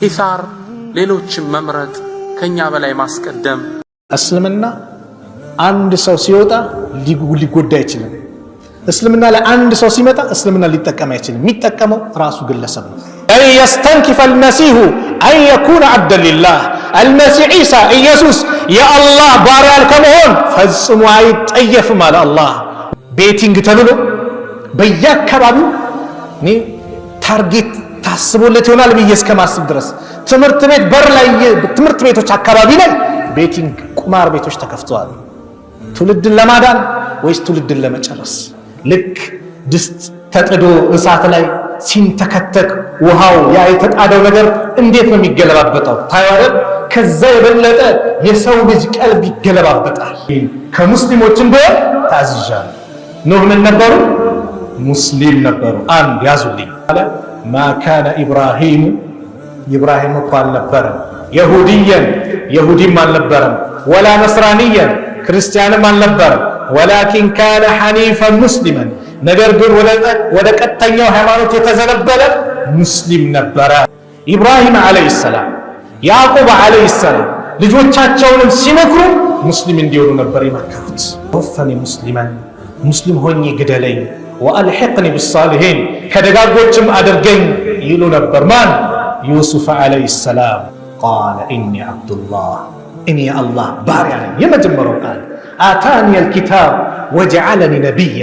ኢሳር ሌሎችን መምረጥ ከኛ በላይ ማስቀደም እስልምና አንድ ሰው ሲወጣ ሊጎዳ አይችልም። እስልምና ላይ አንድ ሰው ሲመጣ እስልምና ሊጠቀም አይችልም። የሚጠቀመው ራሱ ግለሰብ ነው። አይ يستنكف المسيح أن يكون عبدا لله المسيح عيسى ኢየሱስ የአላህ ባሪያ ከመሆን ፈጽሞ አይጠየፍም አለ አላህ። ቤቲንግ ተብሎ በየአካባቢው ታርጌት ታስቦለት ይሆናል ብዬ እስከማስብ ድረስ ትምህርት ቤት በር ላይ ትምህርት ቤቶች አካባቢ ላይ ቤቲንግ ቁማር ቤቶች ተከፍተዋል። ትውልድን ለማዳን ወይስ ትውልድን ለመጨረስ? ልክ ድስት ተጥዶ እሳት ላይ ሲንተከተክ ውሃው ያ የተጣደው ነገር እንዴት ነው የሚገለባበጠው? ታያለህ። ከዛ የበለጠ የሰው ልጅ ቀልብ ይገለባበጣል። ከሙስሊሞች እንደሆነ ታዝዣለሁ። ኑህ ምን ነበሩ? ሙስሊም ነበሩ። አንድ ያዙልኝ አለ ማ ካነ ኢብራሂም እኮ አልነበረም የሁዲየን የሁዲም አልነበረም ወላ ነስራንየን ክርስቲያንም አልነበረም ወላኪን ካነ ሐኒፈን ሙስሊመን ነገር ግን ወደ ቀጥተኛው ሃይማኖት የተዘነበለ ሙስሊም ነበረ። ኢብራሂም አለይሂ ሰላም ያዕቁብ አለይሂ ሰላም ልጆቻቸውንም ሲመክሩ ሙስሊም እንዲሆኑ ነበር የመከሩት። ወፈኒ ሙስሊማን ሙስሊም ሆኜ ግደለኝ ወአልሂቅኒ ቢሳሊሂን ከደጋጎችም አድርገኝ ይሉ ነበር። ማን? ዩሱፍ አለይሂ ሰላም ቃለ ኢኒ አብዱላህ እኔ አላህ ባሪያ ነኝ። የመጀመሪያው ቃል አታኒ አልኪታብ ወጀዐለኒ ነቢያ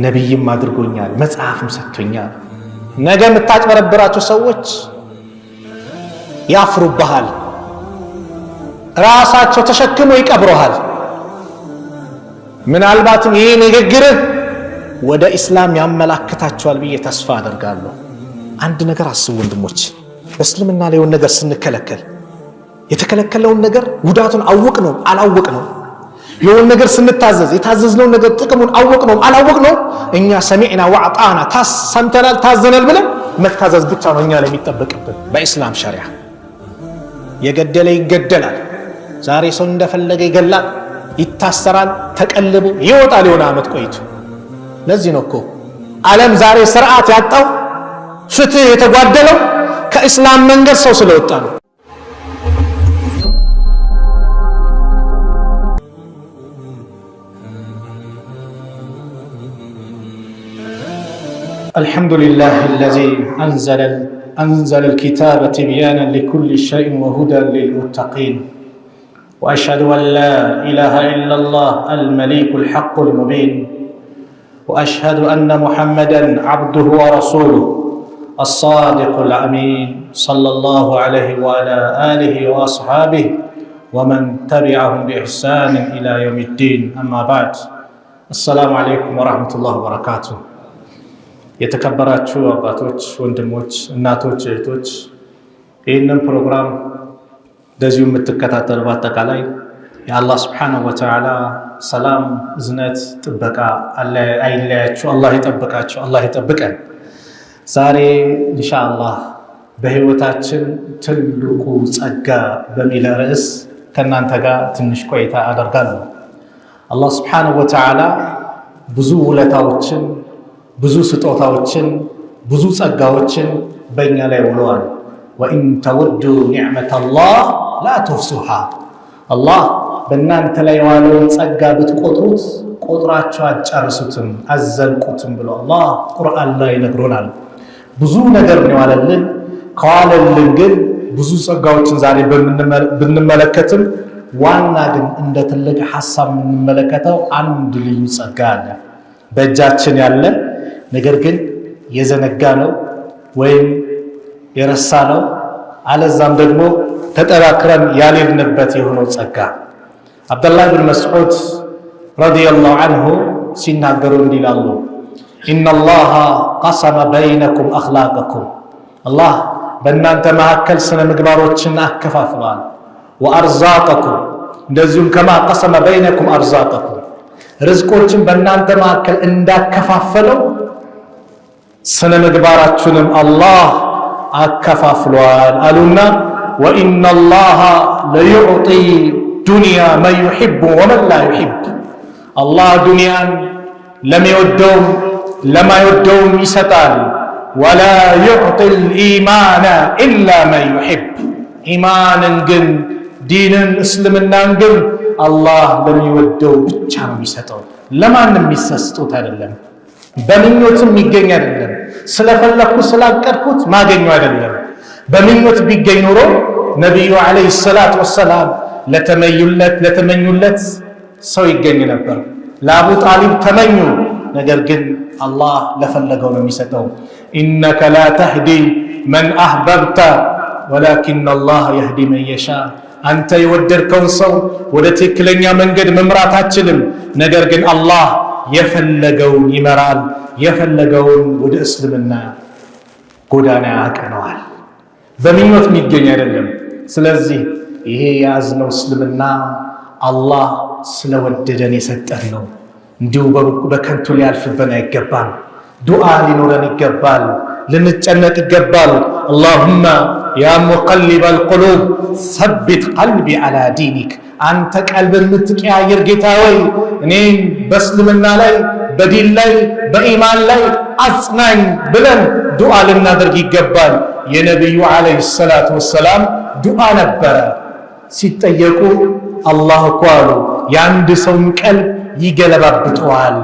ነቢይም አድርጎኛል መጽሐፍም ሰጥቶኛል። ነገ የምታጭበረብራቸው ሰዎች ያፍሩብሃል፣ ራሳቸው ተሸክመው ይቀብሩሃል። ምናልባትም ይሄ ንግግርህ ወደ ኢስላም ያመላክታቸዋል ብዬ ተስፋ አደርጋለሁ። አንድ ነገር አስቡ ወንድሞች፣ በእስልምና ላይ የሆነ ነገር ስንከለከል የተከለከለውን ነገር ጉዳቱን አወቅ ነው አላወቅ ነው፣ የሆነ ነገር ስንታዘዝ የታዘዝነውን ነገር ጥቅሙን አወቅ ነው አላወቅ ነው፣ እኛ ሰሚዕና ወአጣና ሰምተናል ታዘናል ብለን መታዘዝ ብቻ ነው እኛ ላይ የሚጠበቅብን። በኢስላም ሸሪዓ የገደለ ይገደላል። ዛሬ ሰው እንደፈለገ ይገላል፣ ይታሰራል፣ ተቀልቦ ይወጣል የሆነ ዓመት ቆይቶ። ለዚህ ነው እኮ ዓለም ዛሬ ስርዓት ያጣው ፍትህ የተጓደለው ከኢስላም መንገድ ሰው ስለወጣ ነው። الحمد لله الذي أنزل الكتاب تبيانا لكل شيء وهدى للمتقين وأشهد أن لا إله إلا الله الملك الحق المبين وأشهد أن محمدا عبده ورسوله الصادق الأمين صلى الله عليه وعلى آله وأصحابه ومن تبعهم بإحسان إلى يوم الدين أما بعد السلام عليكم ورحمة الله وبركاته የተከበራችሁ አባቶች፣ ወንድሞች፣ እናቶች፣ እህቶች ይህንን ፕሮግራም እንደዚሁ የምትከታተሉ በአጠቃላይ የአላህ ስብሓነሁ ወተዓላ ሰላም፣ እዝነት፣ ጥበቃ አይለያችሁ። አላህ ይጠብቃችሁ፣ አላህ ይጠብቀን። ዛሬ ኢንሻአላህ በህይወታችን ትልቁ ጸጋ በሚል ርዕስ ከእናንተ ጋር ትንሽ ቆይታ አደርጋለሁ። አላህ ስብሓነሁ ወተዓላ ብዙ ውለታዎችን፣ ብዙ ስጦታዎችን፣ ብዙ ጸጋዎችን በእኛ ላይ ውለዋል። ወኢን ተወዱ ኒዕመተላህ ላ ትሕሱሃ አላህ በእናንተ ላይ የዋለውን ጸጋ ብትቆጥሩት ቆጥራችሁ አትጨርሱትም፣ አዘልቁትም ብሎ አላህ ቁርአን ላይ ነግሮናል። ብዙ ነገር ነው ያለልን። ከዋለልን ግን ብዙ ጸጋዎችን ዛሬ ብንመለከትም ዋና ግን እንደ ትልቅ ሐሳብ የምንመለከተው አንድ ልዩ ጸጋ አለ በእጃችን ያለ ነገር ግን የዘነጋ ነው ወይም የረሳ ነው፣ አለዛም ደግሞ ተጠራክረን ያልሄድንበት የሆነው ጸጋ። አብደላህ ብን መስዑድ ረዲየላሁ ዐንሁ ሲናገሩ እንዲህ ይላሉ፣ ኢነላሃ ቀሰመ በይነኩም አኽላቀኩም አላህ በእናንተ መካከል ስነ ምግባሮችን አከፋፍሏል። ወአርዛቀኩም እንደዚሁም ከማ ቀሰመ በይነኩም አርዛቀኩም ርዝቆችን በእናንተ መካከል እንዳከፋፈለው ስነ ምግባራችሁንም አላህ አከፋፍሏል አሉና ወኢነላሃ ለዩዕጢ ዱንያ መን ዩሒቡ ወመን ላ ዩሒብ አላህ ዱንያን ለሚወደውም ለማይወደውም ይሰጣል። ወላ ዩዕጢል ኢማነ ኢላ መን ዩሒብ ኢማንን ግን ዲንን እስልምናን ግን አላህ ለሚወደው ብቻ ነው የሚሰጠው። ለማንም የሚሰስጡት አይደለም። በምኞትም የሚገኝ አይደለም። ስለፈለኩት ስላቀድኩት ማገኘው አይደለም። በምኞት ቢገኝ ኖሮ ነቢዩ ዓለይሂ ሰላቱ ወሰላም ለተመኙለት ሰው ይገኝ ነበር። ለአቡ ጣሊብ ተመኙ፣ ነገር ግን አላህ ለፈለገው ነው የሚሰጠው። ኢነከ ላ ተህዲ መን አህበብተ ወላኪን አላህ የህዲ መን የሻ አንተ የወደድከውን ሰው ወደ ትክክለኛ መንገድ መምራት አትችልም፣ ነገር ግን አላህ የፈለገውን ይመራል፣ የፈለገውን ወደ እስልምና ጎዳና ያቀነዋል። በምኞት የሚገኝ አይደለም። ስለዚህ ይሄ የያዝነው እስልምና አላህ ስለወደደን የሰጠን ነው። እንዲሁ በከንቱ ሊያልፍብን አይገባም። ዱዓ ሊኖረን ይገባል፣ ልንጨነቅ ይገባል። አላሁመ ያ ሙቀሊበል ቁሉብ ሰቢት ቀልቢ ዐላ ዲኒክ አንተ ቀልብን የምትቀያየር ጌታ ወይ እኔም በእስልምና ላይ በዲን ላይ በኢማን ላይ አጽናኝ ብለን ዱዓ ልናደርግ ይገባል። የነቢዩ ዓለይሂ ሰላቱ ወሰላም ዱዓ ነበረ። ሲጠየቁ አላህ እኮ አሉ የአንድ ሰውን ቀልብ ይገለባብጠዋል።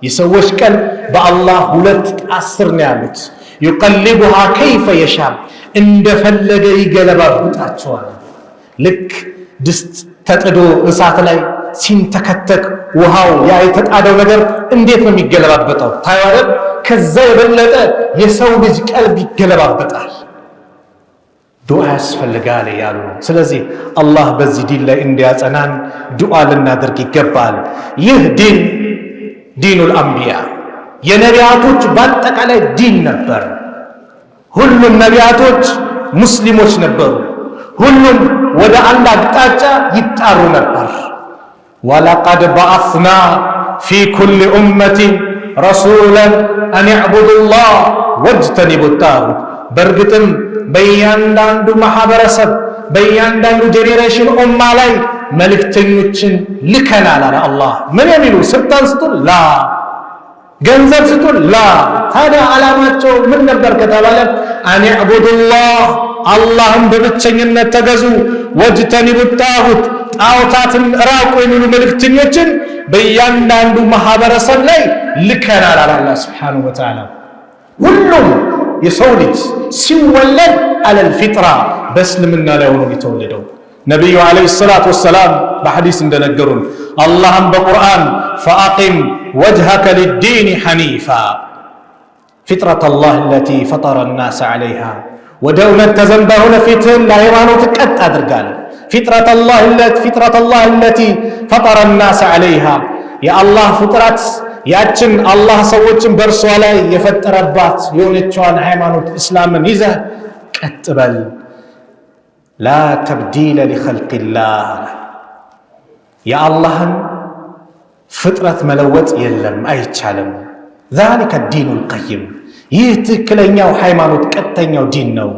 የሰዎች ቀልብ በአላህ ሁለት ጣት ስር ነው ያሉት። ዩቀሊቡሃ ከይፈ የሻ እንደፈለገ ይገለባብጣቸዋል። ልክ ድስት ተጥዶ እሳት ላይ ሲንተከተክ ውሃው ያ የተጣደው ነገር እንዴት ነው የሚገለባበጠው? ታይዋል። ከዛ የበለጠ የሰው ልጅ ቀልብ ይገለባበጣል። ዱዓ ያስፈልጋል ያሉ ነው። ስለዚህ አላህ በዚህ ዲን ላይ እንዲያጸናን ዱዓ ልናደርግ ይገባል። ይህ ዲን ዲኑል አንቢያ የነቢያቶች በአጠቃላይ ዲን ነበር። ሁሉም ነቢያቶች ሙስሊሞች ነበሩ። ሁሉም ወደ አንድ አቅጣጫ ይጣሩ ነበር። ወለቀድ በዐስና ፊ ኩሊ ኡመቲን ረሱላን አን ዕቡዱ ላህ ወጅተኒቡ ጣጉት በእርግጥም በእያንዳንዱ ማህበረሰብ በእያንዳንዱ ጄኔሬሽን ኡማ ላይ መልእክተኞችን ልከናል አለ አላህ። ምን የሚሉ ስልጣን ስጡን? ላ ገንዘብ ስጡን? ላ። ታዲያ ዓላማቸው ምን ነበር ከተባለ አን ዕቡዱላህ አላህን በብቸኝነት ተገዙ፣ ወጅተኒቡ ጣጉት ጣዖታትን ራቁ የሚሉ መልእክተኞችን በእያንዳንዱ ማህበረሰብ ላይ ልከናል አለ አላህ ሱብሓነሁ ወተዓላ። ሁሉም የሰው ልጅ ሲወለድ አለል ፊጥራ በእስልምና ላይ ሆኖ የተወለደው ነቢዩ ዓለይሂ ሰላቱ ወሰላም በሐዲስ እንደነገሩን አላህም በቁርአን ፈአቂም ወጅሀከ ሊዲን ሐኒፋ ፊጥረተላህ አለቲ ፈጠረ ናስ ዐለይሃ ወደ እውነት ተዘንባ ሆነ ፊትህን ለሃይማኖት ቀጥ አድርጋል። ፊጥረተላህ አለቲ ፈጠረ ናስ ዐለይሃ የአላህ ፍጥረት ያችን አላህ ሰዎችን በእርሷ ላይ የፈጠረባት የሆነችዋን ሃይማኖት እስላምን ይዘህ ቀጥ በል። ላ ተብዲለ ሊኸልቂላህ የአላህን ፍጥረት መለወጥ የለም፣ አይቻልም። ዛሊከ ዲኑል ቀይም ይህ ትክክለኛው ሃይማኖት ቀጥተኛው ዲን ነው።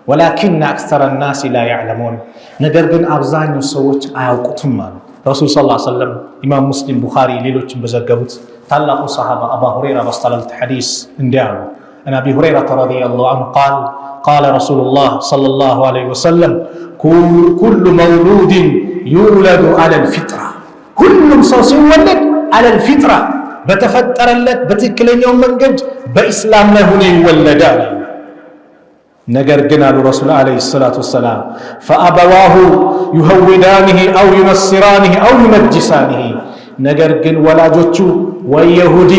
ወላኪነ አክሰረ ናሲ ላ ያዕለሙን ነገር ግን አብዛኛው ሰዎች አያውቁትም አሉ ረሱል ሰለላሁ ዐለይሂ ወሰለም። ኢማም ሙስሊም፣ ቡኻሪ ሌሎችም በዘገቡት ታላቁ ሰሃባ አባ ሁረይራ ባስተላለፉት ሐዲስ እንዲህ አሉ። አን አቢ ሁረይረተ ረዲየላሁ ዐንሁ ቃል ቃለ ረሱሉላህ ሰለላሁ ዐለይሂ ወሰለም ኩሉ መውሉድን ዩውለዱ ዐለል ፊጥራ ሁሉም ሰው ሲወለድ ዐለል ፊጥራ በተፈጠረለት በትክክለኛው መንገድ በኢስላም ላይ ሆኖ ይወለዳል። ነገር ግን አሉ ረሱል ዐለይሂ ሰላቱ ወሰላም ፈአበዋሁ ዩሀውዳኒሂ አው ዩነስራኒሂ አው ዩመጅሳኒሂ ነገር ግን ወላጆቹ ወይ የሁዲ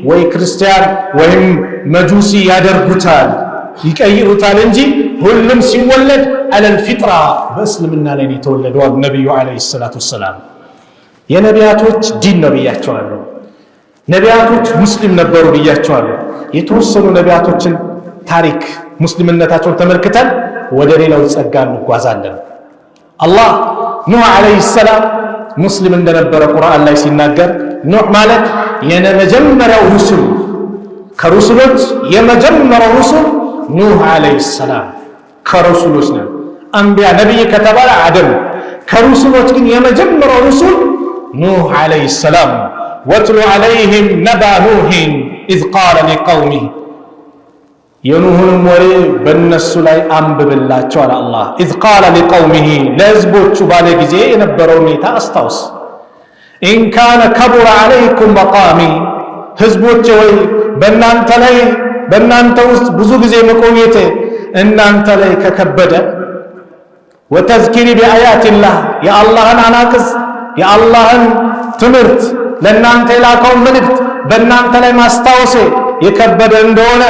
ወይ ክርስቲያን ወይም መጁሲ ያደርጉታል ይቀይሩታል እንጂ ሁሉም ሲወለድ ዐለል ፊጥራ በእስልምና ላይ ነው የተወለደው ነብዩ ዐለይሂ ሰላቱ ወሰላም። የነቢያቶች ዲን ነው ብያቸዋለሁ። ነቢያቶች ሙስሊም ነበሩ ብያቸዋለሁ። የተወሰኑ ነቢያቶችን ታሪክ ሙስሊምነታቸውን ተመልክተን ወደ ሌላው ጸጋ እንጓዛለን። አላህ ኑህ ዐለይሂ ሰላም ሙስሊም እንደነበረ ቁርአን ላይ ሲናገር ኑህ ማለት የመጀመሪያው ሩሱል ከሩሱሎች የመጀመሪያው ሩሱል ኑህ ዐለይሂ ሰላም ከሩሱሎች ነው። አንቢያ ነብይ ከተባለ አደም ከሩሱሎች ግን የመጀመሪያው ሩሱል ኑህ ዓለይሂ ሰላም ወትሉ ዓለይሂም ነባ ኑህን ኢዝ ቃለ ሊቀውሚህ የኑህንም ወሬ በእነሱ ላይ አንብብላቸው አለ አላህ። ኢዝ ቃለ ሊቀውሚህ ለህዝቦቹ ባለ ጊዜ የነበረው ሁኔታ አስታውስ። ኢን ካነ ከቡረ ዓለይኩም መቃሚ ህዝቦቼ ወይ በእናንተ ውስጥ ብዙ ጊዜ መቆየቴ እናንተ ላይ ከከበደ ወተዝኪሪ ቢአያቲላህ የአላህን አናቅስ የአላህን ትምህርት ለእናንተ የላከውን መልእክት በእናንተ ላይ ማስታወሴ የከበደ እንደሆነ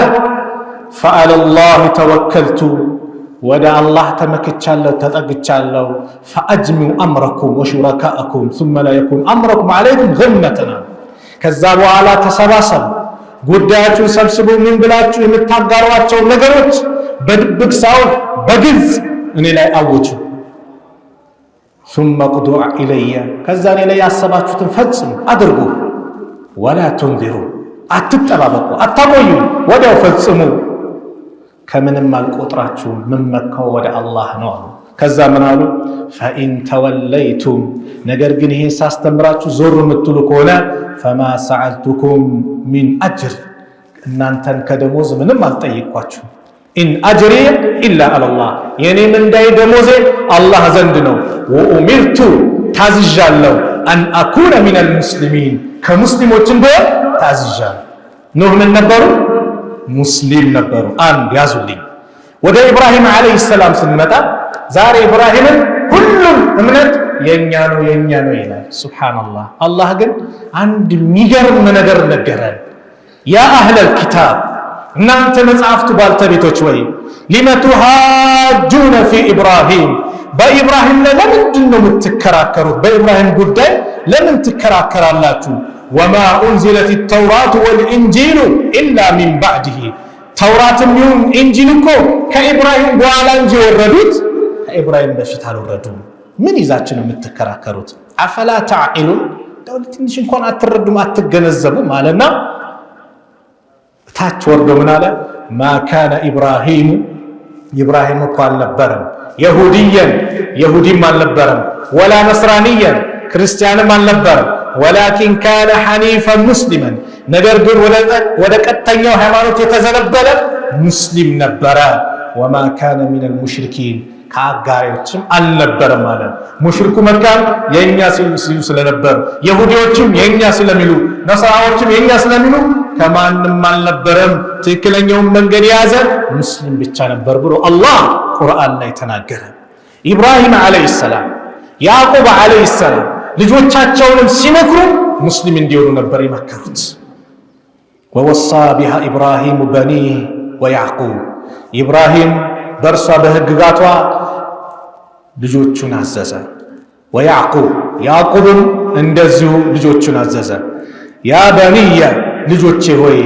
ፈዐለላህ ተወከልቱ ወደ አላህ ተመክቻለሁ ተጠግቻለሁ። ፈአጅሚዑ አምረኩም ወሹረካአኩም ሱመ ላ የኩን አምረኩም ዐለይኩም ገመተና ከዛ በኋላ ተሰባሰቡ ጉዳያችሁን ሰብስቡ። ምን ብላችሁ የምታጋሯቸው ነገሮች በድብቅ ሳይሆን በግልጽ እኔ ላይ አውጁ። ሱመ ቁዱዕ ኢለየ ከዛ እኔ ላይ ያሰባችሁትን ፈጽሙ አድርጉ። ወላ ቱንዚሩ አትጠባበቁ አታቆዩ፣ ወዲያው ፈጽሙ። ከምንም አልቆጥራችሁም ምመካው ወደ አላህ ነው አሉ። ከዛ ምን አሉ? ፈኢን ተወለይቱም ነገር ግን ይሄን ሳስተምራችሁ ዞር የምትሉ ከሆነ ፈማ ሰዐልቱኩም ሚን አጅር እናንተን ከደሞዝ ምንም አልጠይቋችሁ። ኢን አጅሪ ኢላ አላላህ የኔ ምንዳዬ ደሞዜ አላህ ዘንድ ነው። ወኡሚርቱ ታዝዣለሁ አን አኩነ ሚነል ሙስሊሚን ከሙስሊሞች እንደሆን ታዝዣለሁ። ኑህ ምን ነበሩ? ሙስሊም ነበሩ። አንድ ያዙልኝ። ወደ ኢብራሂም ዓለይሂ ሰላም ስንመጣ ዛሬ ኢብራሂምን ሁሉም እምነት የኛ ነው ይላል። ሱብሃንአላህ። አላህ ግን አንድ የሚገርም ነገር ነገረን። ያ አህለል ኪታብ እናንተ መጽሐፍቱ ባልተቤቶች ወይ ሊመ ቱሃጁነ ፊ ኢብራሂም በኢብራሂም ላይ ለምንድን ነው የምትከራከሩት? በኢብራሂም ጉዳይ ለምን ትከራከራላችሁ? ወማ ኡንዚለት ተውራቱ ወልኢንጂሉ ኢላ ሚን ባዕድህ ተውራትም ይሁን ኢንጂል እኮ ከኢብራሂም በኋላ እንጂ የወረዱት ከኢብራሂም በፊት አልወረዱም። ምን ይዛችሁ ነው የምትከራከሩት? አፈላ ተዕቂሉን ትንሽ እንኳን አትረዱም አትገነዘቡም አለና ታች ወርዶ ምን አለ? ማ ካነ ኢብራሂሙ ኢብራሂም እኮ አልነበረም የሁዲም አልነበረም ወላ ነስራንያን ክርስቲያንም አልነበረም ወላኪን ካነ ሐኒፈን ሙስሊመን ነገር ግን ወደ ቀጥተኛው ሃይማኖት የተዘነበለ ሙስሊም ነበረ። ወማ ካነ ሚነል ሙሽሪኪን ከአጋሪዎችም አልነበረም አለ። ሙሽሪኩ መካን የኛ ሲሉ ስለነበር ይሁዲዎችም የኛ ስለሚሉ ነሳራዎችም የኛ ስለሚሉ ከማንም አልነበረም። ትክክለኛውን መንገድ የያዘ ሙስሊም ብቻ ነበር ብሎ አላህ ቁርአን ላይ ተናገረ። ኢብራሂም ዓለይሂ ሰላም ያዕቁብ ዓለይሂ ሰላም ልጆቻቸውንም ሲመክሩ ሙስሊም እንዲሆኑ ነበር የመከሩት። ወወሳ ቢሃ ኢብራሂሙ በኒህ ወያዕቁብ ኢብራሂም በእርሷ በህግጋቷ ልጆቹን አዘዘ። ወያዕቁብ ያዕቁብም እንደዚሁ ልጆቹን አዘዘ። ያ በኒየ ልጆቼ ሆይ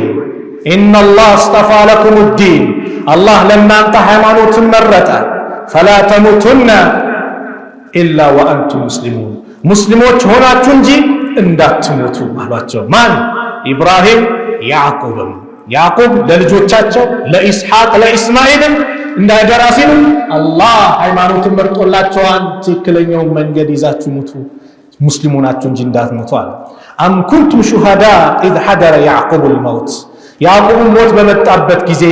ኢነላህ አስጠፋ ለኩም ዲን አላህ ለእናንተ ሃይማኖትን መረጠ። ፈላ ተሙቱነ ኢላ ወአንቱም ሙስሊሙን ሙስሊሞች ሆናችሁ እንጂ እንዳትሞቱ አሏቸው። ማን? ኢብራሂም ያዕቁብም ያዕቁብ ለልጆቻቸው ለኢስሐቅ ለኢስማኤልም እንዳደራ ሲሉ አላህ ሃይማኖትን መርጦላቸዋል። ትክክለኛውን መንገድ ይዛችሁ ሙቱ ሙስሊሙ ናችሁ እንጂ እንዳትሞቱ አለ። አም ኩንቱም ሹሃዳ ኢዝ ሐደረ ያዕቁቡል መውት ያዕቁብ ሞት በመጣበት ጊዜ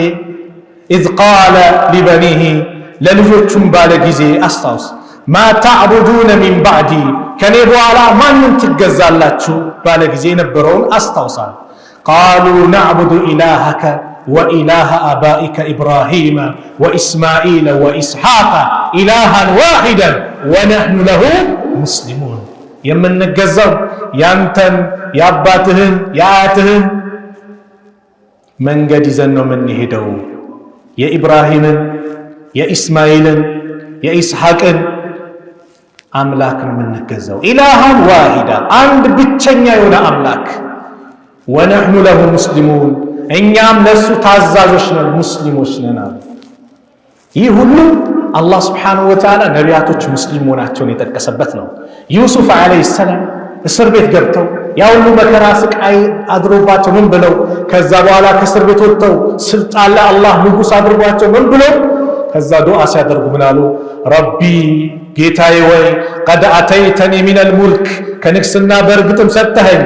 ኢዝ ቃለ ሊበኒህ ለልጆቹም ባለ ጊዜ አስታውስ ማ ተዕቡዱነ ሚን ባዕዲ ከኔ በኋላ ማንን ትገዛላችሁ ባለ ጊዜ የነበረውን አስታውሳል። ቃሉ ነዕቡዱ ኢላሀከ ወኢላሀ አባኢከ ኢብራሂመ ወኢስማኢለ ወኢስሐቀ ኢላሃን ዋሂደን ወነሕኑ ለሁ ሙስሊሙን የምንገዛው ያንተን የአባትህን የአያትህን መንገድ ይዘን ነው የምንሄደው። የኢብራሂምን የኢስማኤልን የኢስሐቅን አምላክ ነው የምንገዛው። ኢላሃን ዋሂዳ አንድ ብቸኛ የሆነ አምላክ። ወነሕኑ ለሁ ሙስሊሙን እኛም ለሱ ታዛዦች ነን ሙስሊሞች ነን አሉ። ይህ ሁሉ አላህ ስብሓነሁ ወተዓላ ነቢያቶች ሙስሊም መሆናቸውን የጠቀሰበት ነው። ዩሱፍ ዓለይሂ ሰላም እስር ቤት ገብተው ያ ሁሉ መከራ ስቃይ አድሮባቸው ምን ብለው ከዛ በኋላ ከእስር ቤት ወጥተው ስልጣን ላይ አላህ ንጉሥ አድርጓቸው ምን ብለው ከዛ ዱዓ ሲያደርጉ ምን አሉ? ረቢ ጌታዬ ወይ ቀድ አተይተኒ ሚነል ሙልክ ከንግስና በእርግጥም ሰጥተኸኝ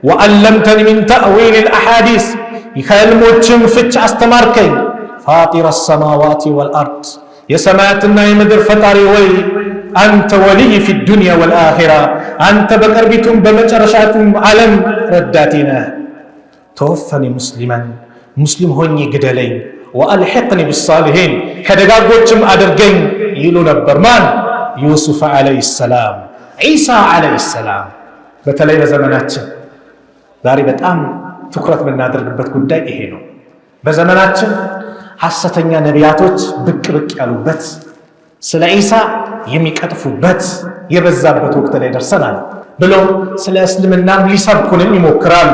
ወአለምተኒ ሚን ተእዊል አልአሓዲስ ከህልሞችም ፍች አስተማርከኝ ፋጢረ ሰማዋት ወልአርድ የሰማያትና የምድር ፈጣሪ ወይ አንተ ወልይ ፊ ዱንያ ወልአኺራ አንተ በቅርቢቱም በመጨረሻቱም ዓለም ረዳቴ ነህ ተወፈኒ ሙስሊመን ሙስሊም ሆኜ ግደለኝ ወአልሒቅኒ ቢሳሊሒን ከደጋጎችም አድርገኝ ይሉ ነበር ማን ዩሱፍ ዓለይሂ ሰላም ዒሳ ዓለይሂ ሰላም በተለይ በዘመናችን ዛሬ በጣም ትኩረት የምናደርግበት ጉዳይ ይሄ ነው በዘመናችን ሐሰተኛ ነቢያቶች ብቅ ያሉበት ስለ ዒሳ የሚቀጥፉበት የበዛበት ወቅት ላይ ደርሰናል ብለው ስለ እስልምና ሊሰብኩንም ይሞክራሉ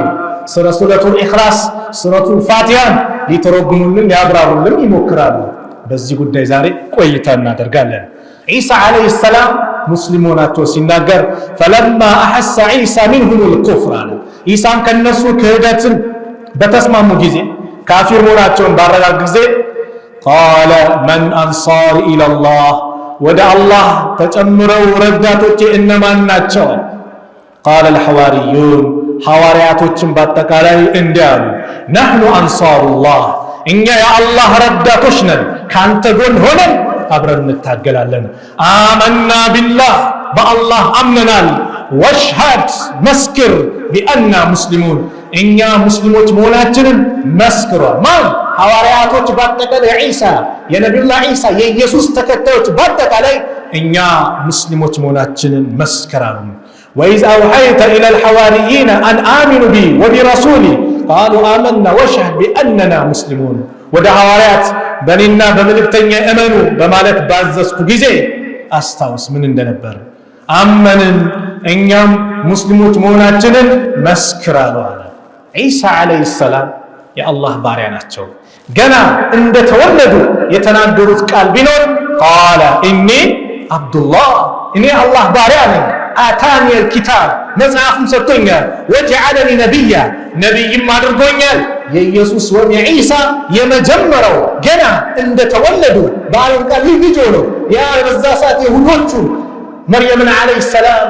ስለ ሱረቱል ኢኽላስ ሱረቱል ፋቲሃን ሊተረጉሙልን ሊያብራሩልን ይሞክራሉ በዚህ ጉዳይ ዛሬ ቆይታ እናደርጋለን ዒሳ ዓለይሂ ሰላም ሙስሊም ሆናቸው ሲናገር ፈለማ አሐሰ ዒሳ ሚንሁም ልኩፍር አለ ዒሳን ከነሱ ክህደትን በተስማሙ ጊዜ ካፊር መሆናቸውን ባረጋግ ጊዜ ቃለ መን አንሳሪ ኢለላህ ወደ አላህ ተጨምረው ረዳቶቼ እነማን ናቸው ቃለ አልሐዋርዩን ሐዋርያቶችን በአጠቃላይ እንዲህ አሉ ነሕኑ አንሳሩላህ እኛ የአላህ ረዳቶች ነን ካንተ ጎን ሆነን አብረን እንታገላለን አመና ቢላህ በአላህ አምነናል ወሽሃድ መስክር ቢአና ሙስሊሙን እኛ ሙስሊሞች መሆናችንን መስክሯል ማን ሐዋርያቶች በአጠቃላይ ዒሳ የነቢዩላህ ዒሳ የኢየሱስ ተከታዮች በአጠቃላይ እኛ ሙስሊሞች መሆናችንን መስክራሉ وإذ أوحيت إلى الحواريين أن آمنوا بي وبرسولي قالوا آمنا واشهد بأننا مسلمون وده حواريات بنينا بملكتني أمنوا بمالك بعززكو جزي أستوس من اندنبر أمنن إنيام مسلموت موناتنن مسكرالو على عيسى عليه السلام يا الله بارياناتشو جنا عند تولدوا يتناقروا قال بنون قال إني عبد الله إني الله بارياني آتاني الكتاب مزعفم ستونيال وجعلني نبيا نبي ما درقونيال يسوس ومي عيسى يمجمروا جنا عند تولدوا بعد قال لي بيجولو يا رزاسات يهودوچو مريم عليه السلام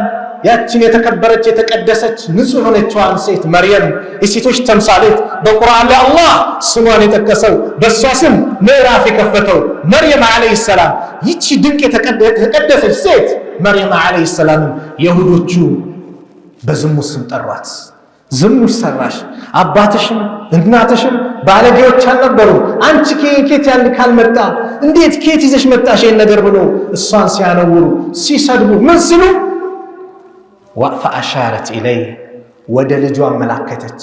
ያችን የተከበረች የተቀደሰች ንጹህ ሆነችዋን ሴት መርየም የሴቶች ተምሳሌት በቁርአን ላይ አላህ ስሟን የጠቀሰው በሷ ስም ምዕራፍ የከፈተው መርየም አለይሂ ሰላም ይቺ ድንቅ የተቀደሰች ሴት መርየም አለይሂ ሰላም ይሁዶቹ በዝሙት ስም ጠሯት ዝሙት ሰራሽ አባትሽም እናትሽም ባለጌዎች አልነበሩ አንቺ ከየት ያን ካልመጣ እንዴት ከየት ይዘሽ መጣሽ ይሄን ነገር ብሎ እሷን ሲያነውሩ ሲሰድቡ ምን ሲሉ فأشارت إليه ودلجوا ملاكتች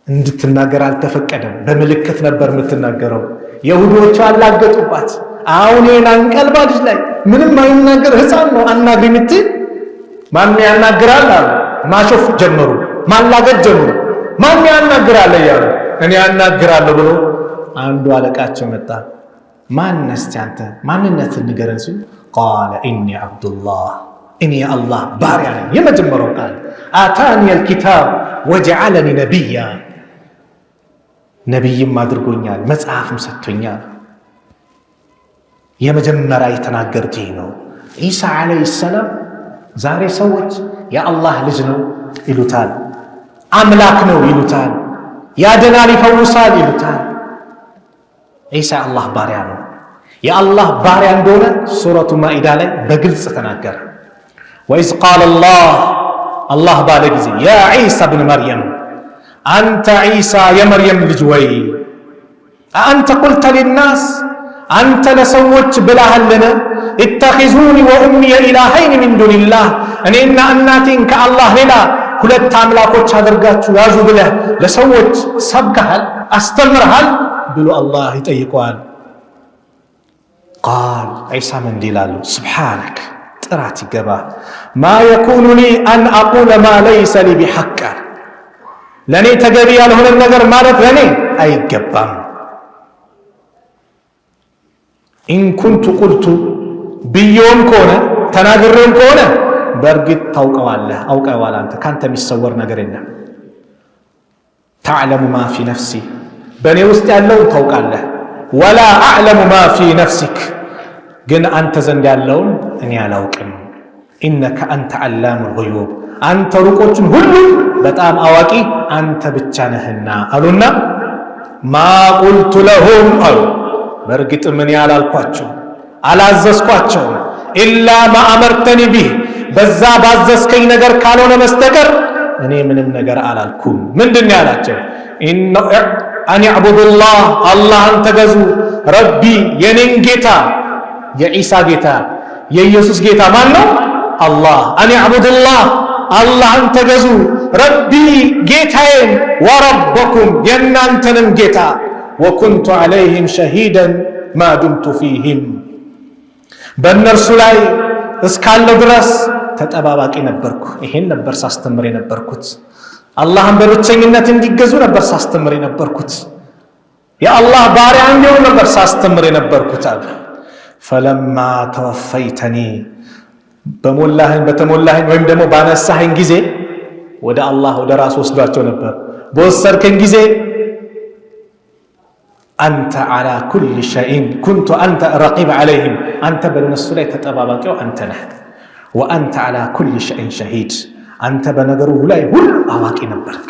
እንድትናገር አልተፈቀደም በመልእክት ነበር የምትናገረው ይሁዶቹ አላገጡባት አሁን የናንቀልባ ልጅ ላይ ምንም አይናገር ህፃን ነው አናግሪምት ማን ያናግራል አሉ ማሾፍ ጀመሩ ማላገጥ ጀመሩ ማን ያናግራል ያሉ እኔ ያናግራለሁ ብሎ አንዱ አለቃቸው መጣ ማን ነስቲ አንተ ማንነትን ንገረን ሲሉ قال إني عبد الله إني الله بارع يمجمروا قال آتاني الكتاب وجعلني نبيا نبي ما درقونيال مزعاف مستونيال يمجمر يتناقرتينو عيسى عليه السلام زاري سوت يا الله لجنو إلوتال أملاكنو إلوتال يا دنالي فوصال إلوتال عيسى الله بارعانو يا الله بارعان دولا سورة مائدة لي بقلص تناقر وإذ قال الله بالجزي يا عيسى بن مريم أنت عيسى يا مريم لجوي أنت قلت للناس أنت لسوت بلاها لنا اتخذوني وأمي إلهين من دون الله أن أناتين كالله لنا كلت أملاكوش هدرقاتشو يازو بله لسوت سبكهل أستمرهل بلو الله يتأيقوال قال عيسى من دلال سبحانك ጥራት ይገባ ما يكون لي أن أقول ما ليس لي بحق ለኔ ተገቢ ያልሆነ ነገር ማለት ለኔ አይገባም إن كنت قلت بيوم كونه ተናግሬም ከሆነ በርግጥ ታውቀዋለህ አውቀዋል አንተ ካንተ የሚሰወር ነገር የለም تعلم ما في نفسي በኔ ውስጥ ያለው ታውቃለህ ولا أعلم ما في نفسك ግን አንተ ዘንድ ያለውን እኔ አላውቅም። ኢነከ አንተ ዓላሙል ጉዩብ አንተ ሩቆችን ሁሉ በጣም አዋቂ አንተ ብቻ ነህና አሉና ማ ቁልቱ ለሁም አሉ በእርግጥ ምን ያላልኳቸው አላዘዝኳቸው ኢላ ማ አመርተኒ ቢህ በዛ ባዘዝከኝ ነገር ካልሆነ መስተቀር እኔ ምንም ነገር አላልኩም። ምንድን ያላቸው? አን ዕቡዱላህ አላህን ተገዙ፣ ረቢ የኔን ጌታ የዒሳ ጌታ የኢየሱስ ጌታ ማን ነው? አላህ። አን ዕቡዱላህ አላህን ተገዙ፣ ረቢ ጌታዬን፣ ወረበኩም የእናንተንም ጌታ፣ ወኩንቱ ዐለይህም ሸሂደን ማ ዱምቱ ፊህም በእነርሱ ላይ እስካለው ድረስ ተጠባባቂ ነበርኩ። ይሄን ነበር ሳስተምር የነበርኩት። አላህን በብቸኝነት እንዲገዙ ነበር ሳስተምር የነበርኩት። የአላህ ባሪያ እንዲሆን ነበር ሳስተምር የነበርኩት አለ። ፈለማ ተወፈይተኒ በተሞላህን ወይም ደግሞ ባነሳህን ጊዜ ወደ አላህ ወደ ራስ ወስዷቸው ነበር። በወሰድከን ጊዜ አንተ ዐላ ኩሊ ሸይኢን ኩንቱ አንተ ረቂብ ዐለይህም አንተ በእነሱ ላይ ተጠባባቂው አንተ ነህ። ወአንተ ዐላ ኩሊ ሸይኢን ሸሂድ አንተ በነገሩ ላይ ሁሉ አዋቂ ነበርክ፣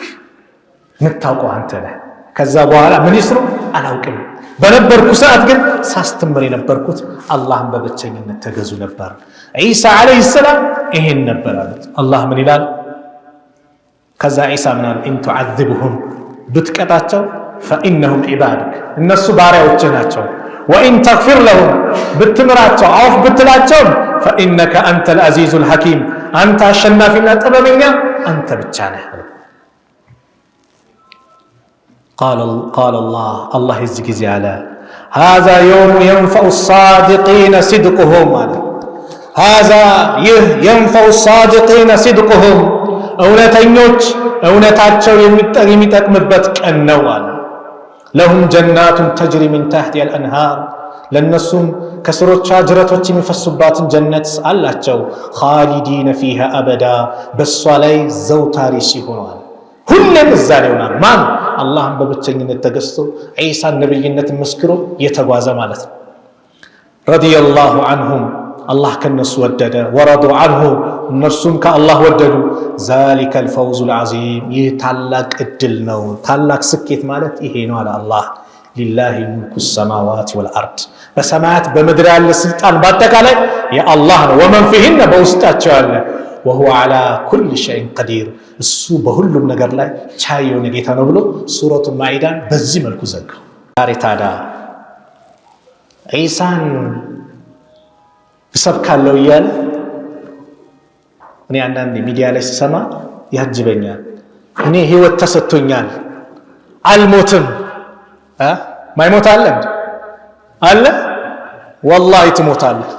የምታውቀው አንተ ነህ። ከዛ በኋላ ምን ይስሩ አላውቅም። በነበርኩ ሰዓት ግን ሳስተምር የነበርኩት አላህን በብቸኝነት ተገዙ ነበር። ዒሳ ዓለይሂ ሰላም ይሄን ነበር አሉት። አላህ ምን ይላል? ከዛ ዒሳ ምን አለ? ኢን ቱዐዝብሁም ብትቀጣቸው ፈኢነሁም ዒባዱክ እነሱ ባሪያዎችህ ናቸው። ወኢን ተግፊር ለሁም ብትምራቸው አውፍ ብትላቸው ፈኢነከ አንተል ዐዚዙል ሐኪም አንተ አሸናፊና ጥበበኛ አንተ ብቻ ነህ። ቃለ አላህ የዚህ ጊዜ አለ ሃዛ የውሙ የንፈዑ ሳዲቂነ ሲድቁሁም አለ። ሃዛ ይህ የንፈዑ ሳዲቂነ ሲድቁሁም እውነተኞች እውነታቸው የሚጠቅምበት ቀን ነው አለ። ለሁም ጀናቱን ተጅሪ ሚን ታሕቲሃ አልአንሃር ለነሱም ከስሮቿ ጅረቶች የሚፈሱባትን ጀነት አላቸው። ኻሊዲነ ፊሃ አበዳ በሷ ላይ ዘውታሪ ሲሆኗል ሁሌም እዛ ላይ ሆናል። ማን? አላህን በብቸኝነት ተገዝቶ ዒሳን ነብይነት መስክሮ የተጓዘ ማለት ነው። ረዲየላሁ ዐንሁም አላህ ከነሱ ወደደ፣ ወረዱ ዐንሁ እነርሱም ከአላህ ወደዱ። ዛሊከል ፈውዙል ዐዚም ይህ ታላቅ እድል ነው። ታላቅ ስኬት ማለት ይሄ ነው አለ አላህ። ሊላሂ ሙልኩ ሰማዋት ወልአርድ በሰማያት በምድር ያለ ስልጣን በአጠቃላይ የአላህ ነው። ወመን ፊሂነ በውስጣቸው ያለ ወሁወ ዐላ ኩሊ ሸይኢን ቀዲር እሱ በሁሉም ነገር ላይ ቻይ የሆነ ጌታ ነው ብሎ ሱረቱ ማኢዳን በዚህ መልኩ ዘጋው። ዛሬ ታዲያ ዒሳን እሰብካለሁ እያለ እኔ አንዳንድ ሚዲያ ላይ ስሰማ ያጅበኛል። እኔ ህይወት ተሰጥቶኛል አልሞትም። ማይሞት አለ አለ ወላሂ ትሞታለህ።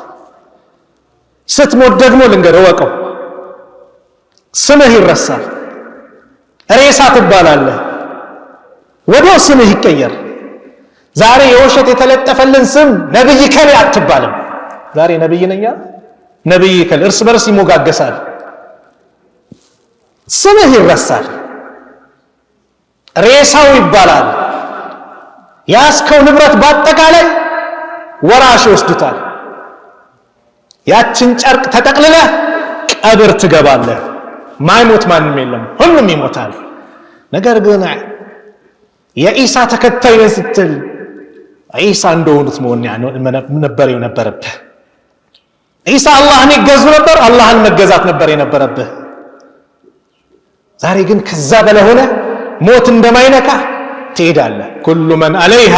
ስትሞት ደግሞ ልንገርህ እወቀው ስምህ ይረሳል። ሬሳ ትባላለህ። ወዲያው ስምህ ይቀየር። ዛሬ የውሸት የተለጠፈልን ስም ነብይ ከሌ አትባልም። ዛሬ ነብይ ነኝ ነብይ ከሌ እርስ በርስ ይሞጋገሳል። ስምህ ይረሳል። ሬሳው ይባላል። ያስከው ንብረት በአጠቃላይ ወራሽ ይወስዱታል። ያችን ጨርቅ ተጠቅልለህ ቀብር ትገባለህ። ማይሞት ማንም የለም፣ ሁሉም ይሞታል። ነገር ግን የዒሳ ተከታይ ነህ ስትል ዒሳ እንደሆኑት መሆን ነበር የነበረብህ። ዒሳ አላህን ይገዙ ነበር፣ አላህን መገዛት ነበር የነበረብህ። ዛሬ ግን ከዛ በላይ ሆነ። ሞት እንደማይነካ ትሄዳለህ። ኩሉ መን ዐለይሃ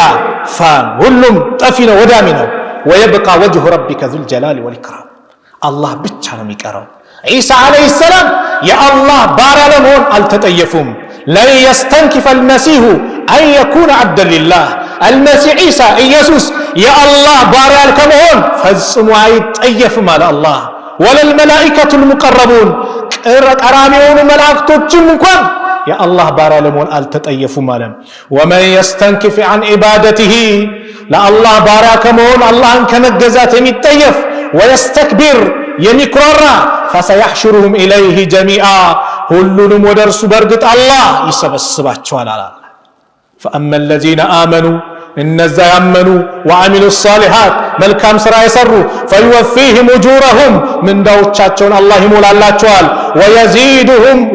ፋን ሁሉም ጠፊ ነው ወዳሚ ነው። ወየብቃ ወጅሁ ረቢከ ዙል ጀላሊ ወልኢክራም አላህ ብቻ ነው የሚቀረው። ዒሳ ዓለይሂ ሰላም የአላህ ባሪያ ለመሆን አልተጠየፉም። ለን የስተንኪፈ አልመሲሁ አን የኩነ ዐብደን ሊላህ አልመሲህ ዒሳ ኢየሱስ የአላህ ባሪያ ከመሆን ፈጽሞ አይጠየፍም አለ አላህ። ወለልመላኢከቱ ልሙቀረቡን ቀራቢ የሆኑ መላእክቶችም እንኳን የአላህ ባሪያ ለመሆን አልተጠየፉም አለ። ወመን የስተንኪፍ ዐን ዒባደቲሂ ለአላህ ባሪያ ከመሆን አላህን ከመገዛት የሚጠየፍ ወየስተክቢር የሚኩራራ ፈሰየሕሹሩሁም ኢለይሂ ጀሚዓ ሁሉንም ወደ እርሱ በእርግጥ አላህ ይሰበስባቸዋል አለ። ፈአማ አለዚነ አመኑ እነዛ ያመኑ ወአሚሉ ሷሊሃት መልካም ስራ የሰሩ ፈይወፊህም ኡጁረሁም ምንዳዎቻቸውን አላህ ይሞላላቸዋል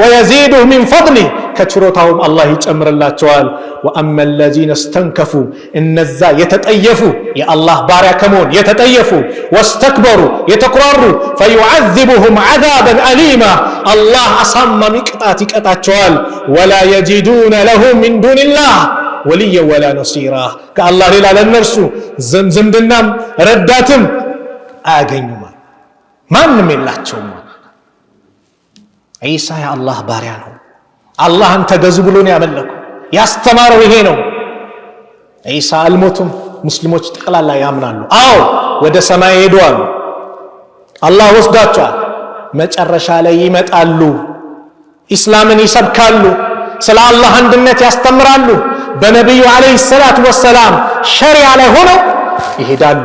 ወየዚዱሁም ሚን ፈድሊ ከችሮታውም አላህ ይጨምርላቸዋል ወአመ الذين استنكفوا እነዛ የተጠየፉ የአላህ ባሪያ ከመሆን የተጠየፉ ወስተክበሩ የተኩራሩ فيعذبهم عذابا أليما አላህ አሳማሚ ቅጣት ይቀጣቸዋል ولا يجدون لهم من دون الله وليا ولا نصيرا كالله ሌላ ለነርሱ ዝምድናም ረዳትም አያገኙም ማንም የላቸውም ዒሳ የአላህ ባሪያ ነው አላህን ተገዙ ብሎ ነው ያመለከው ያስተማረው ይሄ ነው ዒሳ አልሞቱም ሙስሊሞች ጠቅላላ ያምናሉ አዎ ወደ ሰማይ ሄደዋል አላህ ወስዳቸዋል መጨረሻ ላይ ይመጣሉ ኢስላምን ይሰብካሉ ስለ አላህ አንድነት ያስተምራሉ በነብዩ አለይሂ ሰላቱ ወሰላም ሸሪዓ ላይ ሆነው ይሄዳሉ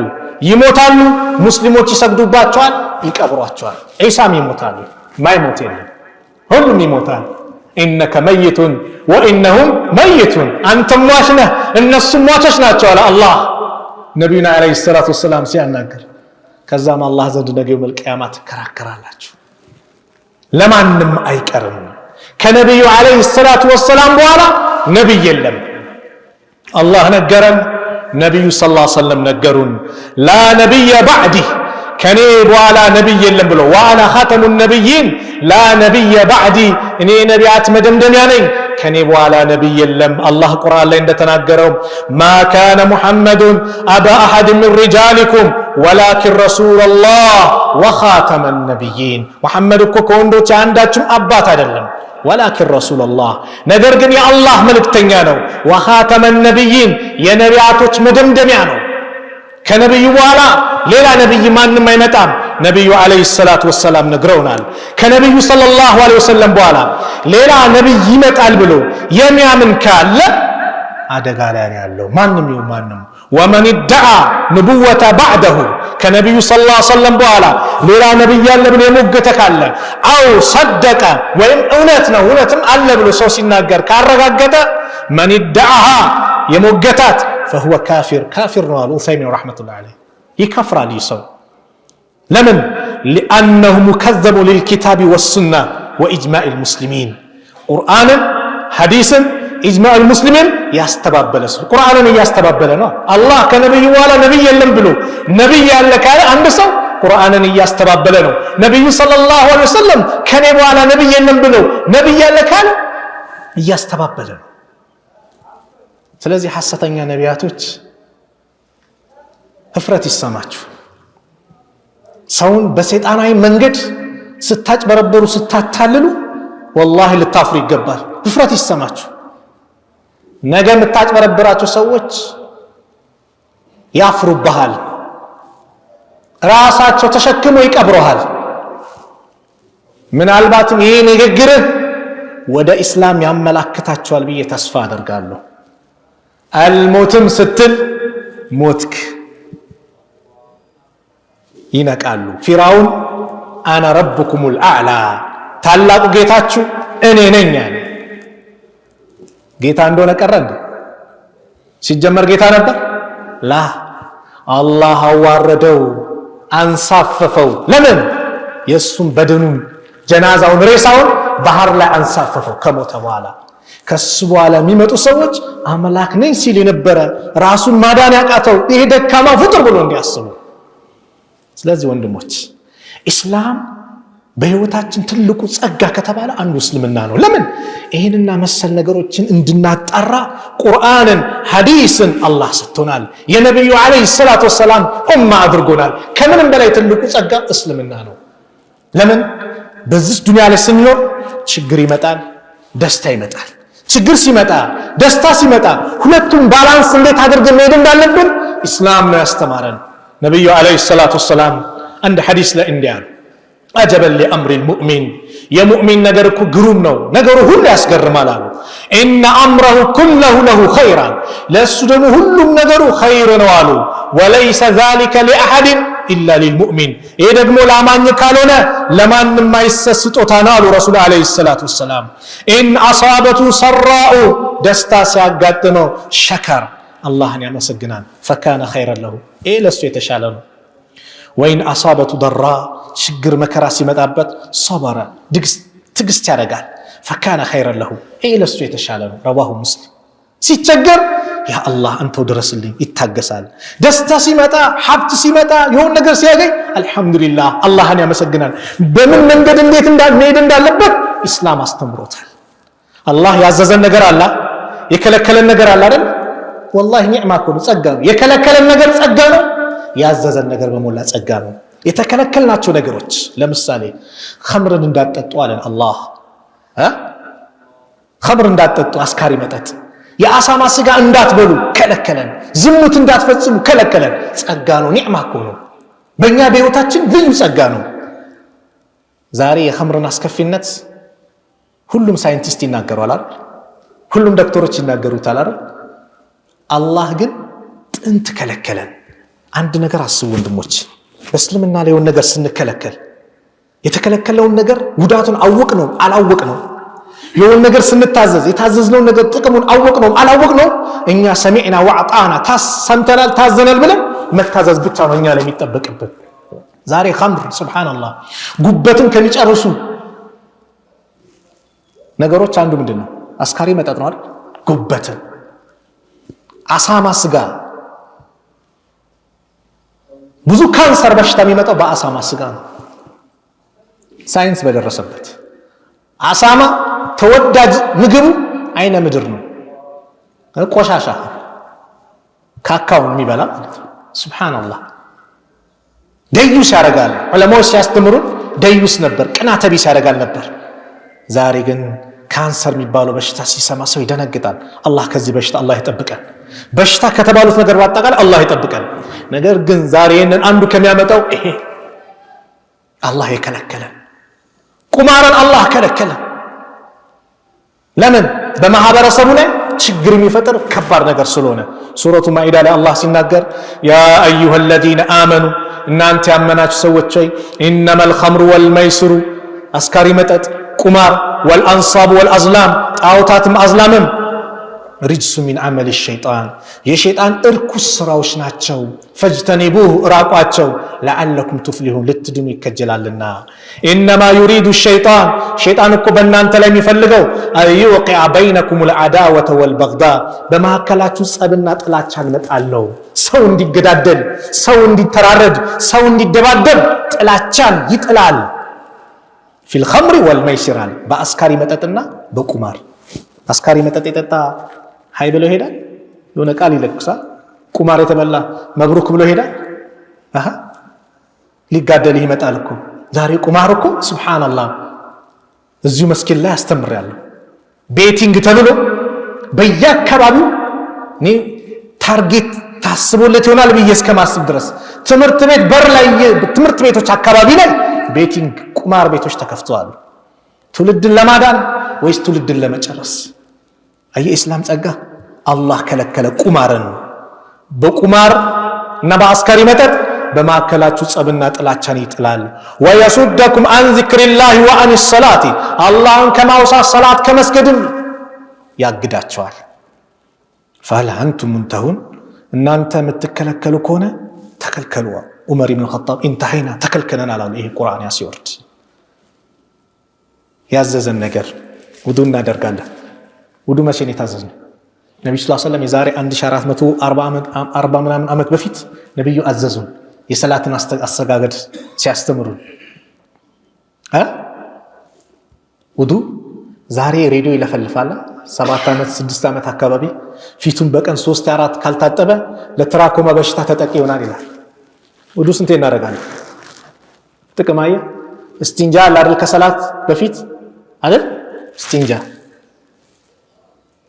ይሞታሉ ሙስሊሞች ይሰግዱባቸዋል ይቀብሯቸዋል ዒሳም ይሞታሉ ማይሞት የለም ሁሉም ይሞታል ኢነከ መይቱን ወኢነሁም መይቱን አንተም ሟች ነህ እነሱም ሟቾች ናቸው አለ አላህ ነብዩና አለይሂ ሰላቱ ወሰላም ሲያናገር ከዛም አላህ ዘንድ ነገ የውመል ቂያማ ትከራከራላችሁ ለማንም አይቀርም ከነብዩ አለይሂ ሰላቱ ወሰላም በኋላ ነብይ የለም አላህ ነገረን ነብዩ ሰለላሁ ዐለይሂ ወሰለም ነገሩን ላ ነብይ ባዕዲ ከኔ በኋላ ነብይ የለም ብሎ ዋና ኻተሙ ነብይን ላ ነብይ ባዕዲ እኔ ነቢያት መደምደሚያ ነኝ ከኔ በኋላ ነብይ የለም አላህ ቁርአን ላይ እንደተናገረው ማ ካነ ሙሐመዱን አባ አሐድ ሚን ሪጃሊኩም ወላኪን ረሱለላህ ወኻተመ ነብይን ሙሐመድ እኮ ከወንዶች አንዳችም አባት አይደለም ولكن رسول الله ነገር ግን የአላህ መልእክተኛ ነው وخاتم النبيين የነቢያቶች መደምደሚያ ነው ከነብዩ በኋላ ሌላ ነብይ ማንንም አይመጣም ነብዩ አለይሂ ሰላቱ ወሰላም ነግረውናል ከነብዩ ሰለላሁ ዐለይሂ ወሰለም በኋላ ሌላ ነብይ ይመጣል ብሎ የሚያምን ካለ አደጋ ላይ ያለው ማንንም ይሁን ማንንም ومن ادعى نبوة بعده ከነብዩ ሰለላሁ ዐለይሂ ወሰለም በኋላ ሌላ ነብይ አለ ብሎ የሞገተ ካለ አው صدق ወይም እውነትም አለ ብሎ ሰው ሲናገር ካረጋገጠ من ادعاها የሞገታት فهو كافر ነው አሉ ዑሰይሚን ረህመቱላሂ ዐለይሂ ይከፍራል ይሰው ለምን لانه مكذب للكتاب والسنه واجماع المسلمين قرآن حديث اجماع المسلمين ያስተባበለ ሰው ቁርአንን ያስተባበለ ነው አላህ ከነብዩ በኋላ ነብይ የለም ብሎ ነብይ ያለ ካለ አንድ ሰው ቁርአንን ያስተባበለ ነው ነብዩ ሰለላሁ ዐለይሂ ወሰለም ከኔ በኋላ ነብይ የለም ብሎ ነብይ ያለ ካለ ያስተባበለ ነው ስለዚህ ሐሰተኛ ነቢያቶች እፍረት ይሰማችሁ ሰውን በሰይጣናዊ መንገድ ስታጭበረበሩ ስታታልሉ والله ልታፍሩ ይገባል እፍረት ይሰማችሁ ነገ የምታጭበረብራቸው ሰዎች ያፍሩብሃል ራሳቸው ተሸክመው ይቀብሩሃል ምናልባትም ይሄ ንግግርህ ወደ እስላም ያመላክታቸዋል ብዬ ተስፋ አደርጋለሁ አልሞትም ስትል ሞትክ ይነቃሉ ፊራውን አና ረብኩሙል አዕላ ታላቁ ጌታችሁ እኔ ነኝ አለ ጌታ እንደሆነ ቀረ እንዴ ሲጀመር ጌታ ነበር ላ አላህ አዋረደው አንሳፈፈው ለምን የሱም በደኑን ጀናዛውን ሬሳውን ባህር ላይ አንሳፈፈው ከሞተ በኋላ ከሱ በኋላ የሚመጡ ሰዎች አምላክ ነኝ ሲል የነበረ ራሱን ማዳን ያቃተው ይሄ ደካማ ፍጡር ብሎ እንዲያስቡ ስለዚህ ወንድሞች እስላም በህይወታችን ትልቁ ጸጋ ከተባለ አንዱ እስልምና ነው ለምን ይሄንና መሰል ነገሮችን እንድናጣራ ቁርአንን ሐዲስን አላህ ሰጥቶናል የነብዩ አለይሂ ሰላቱ ወሰላም ኡማ አድርጎናል ከምንም በላይ ትልቁ ጸጋ እስልምና ነው ለምን በዚህ ዱንያ ላይ ስንኖር ችግር ይመጣል ደስታ ይመጣል ችግር ሲመጣ ደስታ ሲመጣ ሁለቱም ባላንስ እንዴት አድርገን መሄድ እንዳለብን እስላም ነው ያስተማረን ነብዩ አለይሂ ሰላቱ ወሰላም አንድ ሐዲስ ላይ እንዲያሉ عجبا لأمر المؤمن يا مؤمن نجرك جرومنا نجره هل يسجر ماله إن أمره كله له خيرا لا السجن هل نجره خيرا والو وليس ذلك لأحد إلا للمؤمن إذا جمل أمان يكالونا لمن ما يسست أتنال رسول عليه الصلاة والسلام إن أصابته سراء دستا سيقدنا شكر አላህን ያመሰግናል። ፈካነ ኸይረን ለሁ ይህ ለሱ የተሻለ ነው። ወይን አሳበቱ ደራ ችግር መከራ ሲመጣበት ሰበረ ትግስት ያደርጋል። ፈካነ ኸይረን ለሁ ይህ ለሱ የተሻለ ነው። ረዋሁ ሙስሊም። ሲቸገር ያ አላህ አንተው ድረስልኝ ይታገሳል። ደስታ ሲመጣ ሀብት ሲመጣ የሆነ ነገር ሲያገኝ አልሐምዱሊላህ አላህን ያመሰግናል። በምን መንገድ እንዴት መሄድ እንዳለበት ኢስላም አስተምሮታል። አላህ ያዘዘን ነገር አለ፣ የከለከለን ነገር አለ አይደል? ወላሂ ኒዕማ እኮ ነው፣ ጸጋ ነው። የከለከለን ነገር ጸጋ ነው፣ ያዘዘን ነገር በሞላ ጸጋ ነው። የተከለከልናቸው ነገሮች ለምሳሌ ኸምርን እንዳትጠጡ አለን አላህ። ኸምር እንዳትጠጡ አስካሪ መጠጥ፣ የአሳማ ስጋ እንዳትበሉ ከለከለን፣ ዝሙት እንዳትፈጽሙ ከለከለን። ጸጋ ነው፣ ኒዕማ እኮ ነው። በእኛ በህይወታችን ልዩ ጸጋ ነው። ዛሬ የኸምርን አስከፊነት ሁሉም ሳይንቲስት ይናገራል አይደል? ሁሉም ዶክተሮች ይናገሩታል አይደል? አላህ ግን ጥንት ከለከለን። አንድ ነገር አስቡ ወንድሞች፣ በእስልምና ላይ የሆነ ነገር ስንከለከል የተከለከለውን ነገር ጉዳቱን አወቅ ነው አላወቅ ነው፣ የሆነ ነገር ስንታዘዝ የታዘዝነውን ነገር ጥቅሙን አወቅ ነው አላወቅ ነው፣ እኛ ሰሚዕና ወአጣና ሰምተናል ታዘናል ብለን መታዘዝ ብቻ ነው እኛ ላይ የሚጠበቅብን። ዛሬ ኸምር ሱብሃንአላህ ጉበትን ከሚጨርሱ ነገሮች አንዱ ምንድነው? አስካሪ መጠጥ ነው አይደል? ጉበትን፣ አሳማ ስጋ። ብዙ ካንሰር በሽታ የሚመጣው በአሳማ ስጋ ነው። ሳይንስ በደረሰበት አሳማ ተወዳጅ ምግቡ አይነ ምድር ነው። ቆሻሻ ካካውን የሚበላ ማለት ነው። ሱብሃንአላህ ደዩስ ያደርጋል። ዑለማዎች ሲያስተምሩን ደዩስ ነበር፣ ቅናተ ቢስ ያደርጋል ነበር። ዛሬ ግን ካንሰር የሚባለው በሽታ ሲሰማ ሰው ይደነግጣል። አላህ ከዚህ በሽታ አላህ ይጠብቀን። በሽታ ከተባሉት ነገር ባጠቃላይ አላህ ይጠብቀን። ነገር ግን ዛሬ ይህንን አንዱ ከሚያመጣው ይሄ አላህ የከለከለን ቁማርን አላህ ከለከለን። ለምን? በማህበረሰቡ ላይ ችግር የሚፈጥር ከባድ ነገር ስለሆነ። ሱረቱ ማኢዳ ላይ አላህ ሲናገር ያ አዩሃ አለዚነ አመኑ እናንተ ያመናችሁ ሰዎች ሆይ ኢነመል ኸምሩ ወልመይስሩ አስካሪ መጠጥ፣ ቁማር፣ ወልአንሳቡ ወልአዝላም ጣዖታትም አዝላምም ሪጅሱ ሚን አመል ሸይጣን የሸይጣን እርኩስ ስራዎች ናቸው። ፈጅተኒቡሁ እራቋቸው ለዓለኩም ቱፍሊሁን ልትድኑ ይከጀላልና። ኢነማ ዩሪዱ ሸይጣን ሸይጣን እኮ በእናንተ ላይ የሚፈልገው አዩቂዐ በይነኩም ልዓዳወተ ወልበግዳ በመካከላችሁ ጸብና ጥላቻን እመጣለሁ። ሰው እንዲገዳደል፣ ሰው እንዲተራረድ፣ ሰው እንዲደባደብ ጥላቻን ይጥላል። ፊል ኸምሪ ወልመይሲር በአስካሪ መጠጥና በቁማር። አስካሪ መጠጥ የጠጣ ሃይ ብሎ ይሄዳል፣ የሆነ ቃል ይለቅሳል። ቁማር የተበላ መብሩክ ብሎ ይሄዳል። ሊጋደልህ ይመጣል እኮ። ዛሬ ቁማር እኮ ሱብሃንአላህ እዚሁ መስጊድ ላይ አስተምሬያለሁ። ቤቲንግ ተብሎ በየአካባቢው እኔ ታርጌት ታስቦለት ይሆናል ብዬ እስከማስብ ድረስ ትምህርት ቤት በር ላይ ትምህርት ቤቶች አካባቢ ላይ ቤቲንግ ቁማር ቤቶች ተከፍተዋል። ትውልድን ለማዳን ወይስ ትውልድን ለመጨረስ? የኢስላም ጸጋ አላህ ከለከለ ቁማርን። በቁማር እና በአስካሪ መጠጥ በማዕከላችሁ ጸብና ጥላቻን ይጥላል። ወየሱደኩም አን ዚክሪላሂ ወአን ሰላቲ አላህን ከማውሳት ሰላት ከመስገድም ያግዳቸዋል። ፈሀል አንቱም ሙንተሁን እናንተ የምትከለከሉ ከሆነ ተከልከሉ። ዑመር ኢብኑ ኸጣብ ኢንተሃይና ተከልክለናል አሉ። ይሄ ቁርአን ሲወርድ ያዘዘን ነገር ውዱ እናደርጋለን። ውዱ መቼ ነው የታዘዝነው? ነብዩ ሰለላሁ ዐለይሂ ወሰለም የዛሬ 1440 ምናምን ዓመት በፊት ነብዩ አዘዙን የሰላትን አሰጋገድ ሲያስተምሩን። ውዱ ዛሬ ሬዲዮ ይለፈልፋል። 7 ዓመት 6 ዓመት አካባቢ ፊቱን በቀን 3-4 ካልታጠበ ለትራኮማ በሽታ ተጠቂ ይሆናል ይላል። ውዱ ስንቴ እናደርጋለን? ጥቅም አየ እስቲንጃ አለ አይደል? ከሰላት በፊት አይደል? እስቲንጃ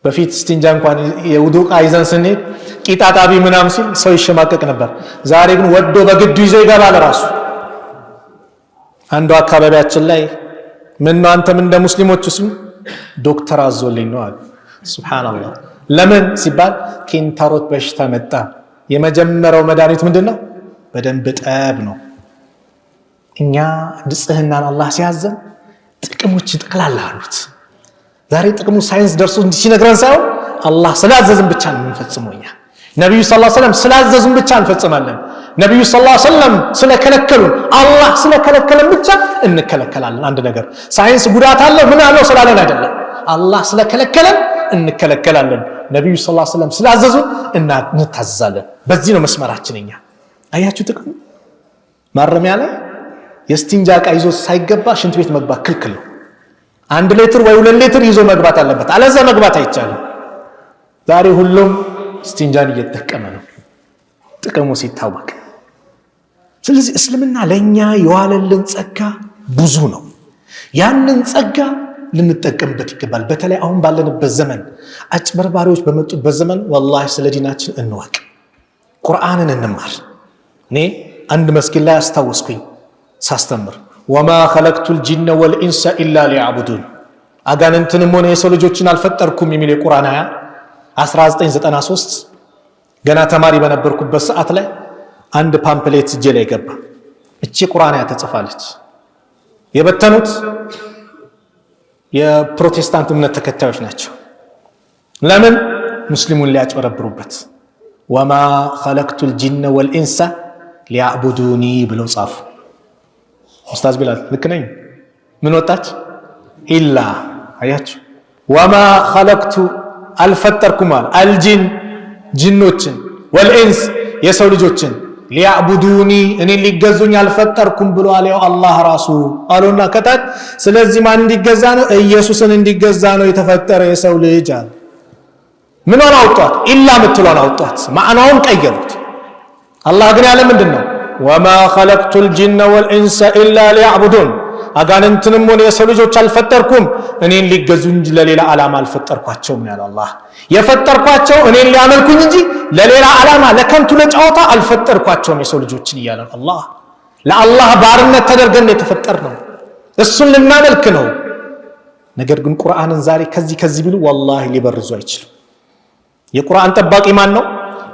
በፊት እስቲንጃ እንኳን የውዱ ዕቃ ይዘን ስንሄድ ቂጣጣቢ ምናምን ሲል ሰው ይሸማቀቅ ነበር። ዛሬ ግን ወዶ በግዱ ይዞ ይገባል ራሱ። አንዱ አካባቢያችን ላይ ምን ነው አንተም እንደ ሙስሊሞች ሲሉ ዶክተር አዞልኝ ነው አሉ። ሱብሃንአላህ ለምን ሲባል ኪንታሮት በሽታ መጣ። የመጀመሪያው መድኃኒት ምንድነው? በደንብ ጠብ ነው። እኛ ንጽህናን አላህ ሲያዘን ጥቅሞች ጠቅላላ አሉት። ዛሬ ጥቅሙ ሳይንስ ደርሶ ሲነግረን ሳይሆን አላህ ስላዘዘን ብቻ ነው የምንፈጽመው። እኛ ነብዩ ሰለላሁ ዐለይሂ ወሰለም ስላዘዙን ብቻ እንፈጽማለን። ነብዩ ሰለላሁ ዐለይሂ ወሰለም ስለከለከሉን አላህ ስለከለከለን ብቻ እንከለከላለን። አንድ ነገር ሳይንስ ጉዳት አለው ምን አለው ስላለን አይደለም። አላህ ስለከለከለን እንከለከላለን። ነብዩ ሰለላሁ ዐለይሂ ወሰለም ስላዘዙን እንታዘዛለን። በዚህ ነው መስመራችን። እኛ አያችሁ ጥቅም ማረሚያ ላይ የስቲንጃ ዕቃ ይዞ ሳይገባ ሽንት ቤት መግባት ክልክል ነው። 1 ሊትር ወይ 2 ሊትር ይዞ መግባት አለበት፣ አለዛ መግባት አይቻልም። ዛሬ ሁሉም ስቲንጃን እየተጠቀመ ነው ጥቅሙ ሲታወቅ። ስለዚህ እስልምና ለኛ የዋለልን ጸጋ ብዙ ነው። ያንን ጸጋ ልንጠቀምበት ይገባል። በተለይ አሁን ባለንበት ዘመን አጭበርባሪዎች በመጡበት ዘመን ወላሂ ስለ ዲናችን እንወቅ፣ ቁርአንን እንማር። እኔ አንድ መስጊድ ላይ አስታወስኩኝ ሳስተምር ወማ ኸለቅቱል ጂነ ወልኢንሰ ኢላ ሊያዕቡዱን፣ አጋንንትንም ሆነ የሰው ልጆችን አልፈጠርኩም የሚል የቁርአን አያ 1993 ገና ተማሪ በነበርኩበት ሰዓት ላይ አንድ ፓምፕሌት እጄ ላይ ገባ። እቺ ቁርአን አያ ተጽፋለች። የበተኑት የፕሮቴስታንት እምነት ተከታዮች ናቸው። ለምን? ሙስሊሙን ሊያጭበረብሩበት። ወማ ኸለቅቱል ጂነ ወልኢንሰ ሊያዕቡዱኒ ብለው ጻፉ። ኡስታዝ ቢላል ልክ ነኝ? ምን ወጣች? ኢላ አያችሁ፣ ወማ ኸለቅቱ አልፈጠርኩም አልጂን ጂኖችን ወልኢንስ የሰው ልጆችን ሊያዕቡዱኒ እኔን ሊገዙኝ አልፈጠርኩም ብሏል ያው አላህ ራሱ አሉና ከታች። ስለዚህ ማን እንዲገዛ ነው? ኢየሱስን እንዲገዛ ነው የተፈጠረ የሰው ልጅ አለ። ምንን አውጧት? ኢላ ምትሏን አውጧት፣ ማዕናውን ቀየሩት። አላህ ግን ያለ ምንድነው? ወማ ኸለቅቱል ጂነ ወልኢንሰ ኢላ ሊያዕቡዱን፣ አጋንንትንም ሆነ የሰው ልጆች አልፈጠርኩም እኔን ሊገዙ እንጂ ለሌላ ዓላማ አልፈጠርኳቸውም ያለው አላህ። የፈጠርኳቸው እኔን ሊያመልኩኝ እንጂ ለሌላ ዓላማ ለከንቱ ለጨዋታ አልፈጠርኳቸውም የሰው ልጆችን እያለ አላህ። ለአላህ ባርነት ተደርገን የተፈጠርነው እሱን ልናመልክ ነው። ነገር ግን ቁርአንን ዛሬ ከዚህ ቢሉ ወላሂ ሊበርዙ አይችልም። የቁርአን ጠባቂ ማን ነው?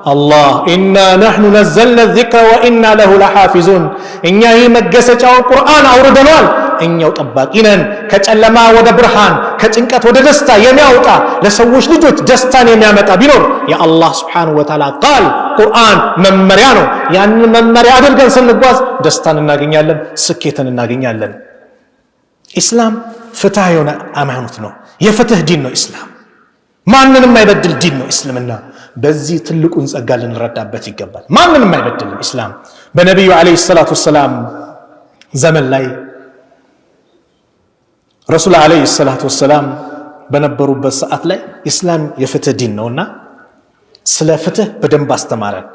አላህ። ኢና ነሕኑ ነዘልና ዚክረ ወኢና ለሁ ለሓፊዙን፣ እኛ ይህ መገሰጫውን ቁርአን አውርደነዋል፣ እኛው ጠባቂ ነን። ከጨለማ ወደ ብርሃን ከጭንቀት ወደ ደስታ የሚያወጣ ለሰዎች ልጆች ደስታን የሚያመጣ ቢኖር የአላህ ስብሓነሁ ወተዓላ ቃል ቁርአን መመሪያ ነው። ያንን መመሪያ አድርገን ስንጓዝ ደስታን እናገኛለን፣ ስኬትን እናገኛለን። ኢስላም ፍትህ የሆነ ሃይማኖት ነው። የፍትህ ዲን ነው ኢስላም። ማንንም አይበድል ዲን ነው እስልምና። በዚህ ትልቁን ጸጋ ልንረዳበት ይገባል። ማንንም አይበድልም ኢስላም። በነቢዩ ዓለይሂ ሰላቱ ወሰላም ዘመን ላይ ረሱል ዓለይሂ ሰላቱ ወሰላም በነበሩበት ሰዓት ላይ ኢስላም የፍትህ ዲን ነውና ስለ ፍትህ በደንብ አስተማረን።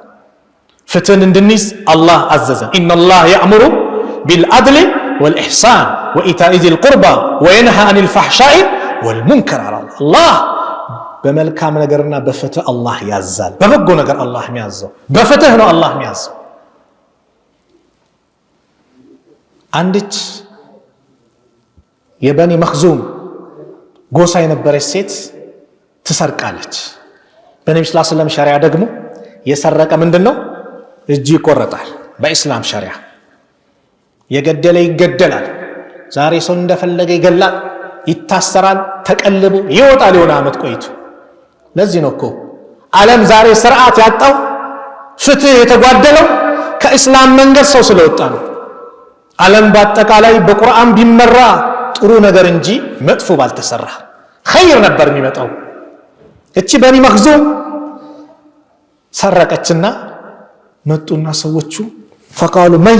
ፍትህን እንድንይዝ አላህ አዘዘን። ኢነላህ የእምሩ ቢልዐድሊ ወልኢሕሳን ወኢታኢ ዚል ቁርባ ወየንሃ አኒል ፈሕሻኢ ወልሙንከር አለ አላህ። በመልካም ነገርና በፍትህ አላህ ያዛል። በበጎ ነገር አላህ የሚያዘው በፍትህ ነው። አላህ የሚያዘው አንዲት የበኒ መኽዙም ጎሳ የነበረች ሴት ትሰርቃለች። በነብዩ ሰለላሁ ዐለይሂ ወሰለም ሸሪዓ ደግሞ የሰረቀ ምንድነው? እጅ ይቆረጣል። በኢስላም ሸሪዓ የገደለ ይገደላል። ዛሬ ሰው እንደፈለገ ይገላል፣ ይታሰራል፣ ተቀልቦ ይወጣል የሆነ ዓመት ቆይቶ። ለዚህ ነው እኮ ዓለም ዛሬ ስርዓት ያጣው ፍትህ የተጓደለው ከኢስላም መንገድ ሰው ስለወጣ ነው። ዓለም በአጠቃላይ በቁርአን ቢመራ ጥሩ ነገር እንጂ መጥፎ ባልተሰራ ኸይር ነበር የሚመጣው። እቺ በኒ መኽዙም ሰረቀችና መጡና ሰዎቹ ፈቃሉ መን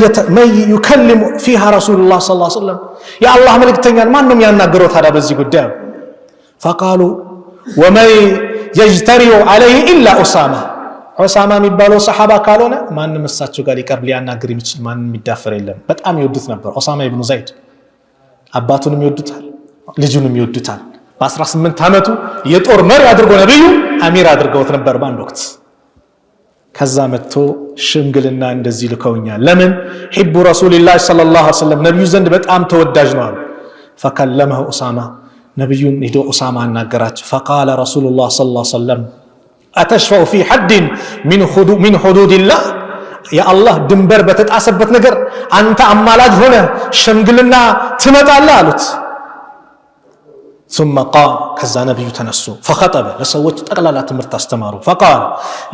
ይከልሙ ፊሃ ረሱሉላህ ሰለላሁ ዐለይሂ ወሰለም፣ የአላህ መልእክተኛን ማን ነው የሚያናገረው ታዲያ በዚህ ጉዳይ? ፈቃሉ ወመን የጅተሪኡ ዐለይሂ ኢላ ኡሳማ፣ ኡሳማ የሚባለው ሰሓባ ካልሆነ ማንም እሳቸው ጋር ሊቀርብ ሊያናገር የሚችል ማንም የሚዳፈር የለም። በጣም ይወዱት ነበር ኡሳማ ኢብኑ ዘይድ። አባቱንም ይወዱታል፣ ልጁንም ይወዱታል። በ18 ዓመቱ የጦር መሪ አድርጎ ነብዩ አሚር አድርገውት ነበር በአንድ ወቅት። ከዛ መጥቶ ሽምግልና እንደዚህ ልከውኛል። ለምን? ሒቡ ረሱልላህ ሰለላሁ ዐለይሂ ወሰለም ነብዩ ዘንድ በጣም ተወዳጅ ነው አሉ። ፈከለመሁ ኡሳማ፣ ነብዩን ሄዶ ኡሳማ አናገራቸው። ፈቃለ ረሱሉላህ ሰለላሁ ዐለይሂ ወሰለም አተሽፈዑ ፊ ሐድን ሚን ሑዱዲላህ፣ የአላህ ድንበር በተጣሰበት ነገር አንተ አማላጅ ሆነ ሽምግልና ትመጣለህ አሉት። ثم قال كذا نبي تنسو فخطب لسوت تقلالا تمرت استمارو فقال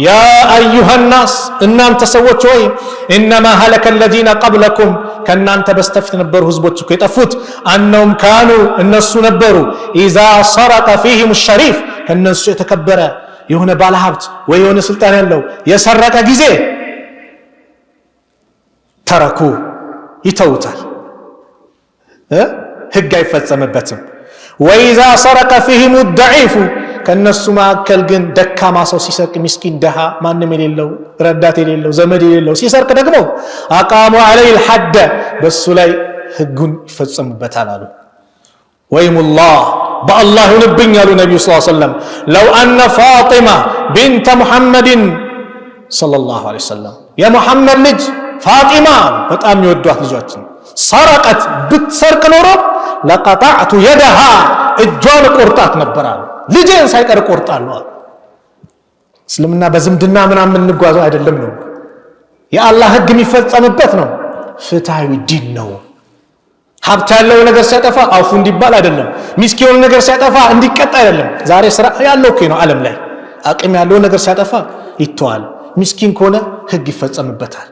يا ايها الناس ان انت سوت وي انما هلك الذين قبلكم كان انت بستفت نبروا حزبوچ كو يطفوت انهم كانوا الناس نبروا اذا سرق فيهم الشريف كنسو يتكبر يهونه بالحبت ወይ የሆነ ስልጣን ያለው የሰረቀ ጊዜ ተረኩ ይተውታል ህግ አይፈጸምበትም وإذا سرق فيهم الضعيف ከነሱ ማከል ግን ደካማ ሰው ሲሰርቅ ምስኪን ደሃ ማንንም የሌለው ረዳት የሌለው ዘመድ የሌለው ሲሰርቅ ደግሞ አቃሙ عليه الحد በሱ ላይ ህጉን ይፈጸምበታል አሉ ወይሙላህ بالله ينبኝ ያሉ ነብዩ ሰለላሁ ዐለይሂ ወሰለም لو ان فاطمه بنت محمد صلى الله عليه وسلم يا محمد ልጅ ፋጢማ በጣም ይወዷት ልጃችን ሰረቀት ብትሰርቅ ኖሮ لقطعت يدها እጇን ቆርጣት ነበር አሉ ልጄን ሳይቀር ቆርጣለሁ እስልምና በዝምድና ምናምን እንጓዘው አይደለም ነው የአላህ ህግ የሚፈጸምበት ነው ፍትሃዊ ዲን ነው ሀብት ያለው ነገር ሲያጠፋ አፉ እንዲባል አይደለም ሚስኪን ነገር ሲያጠፋ እንዲቀጣ አይደለም ዛሬ ስራ ያለው ነው ዓለም ላይ አቅም ያለው ነገር ሲያጠፋ ይተዋል ሚስኪን ከሆነ ህግ ይፈጸምበታል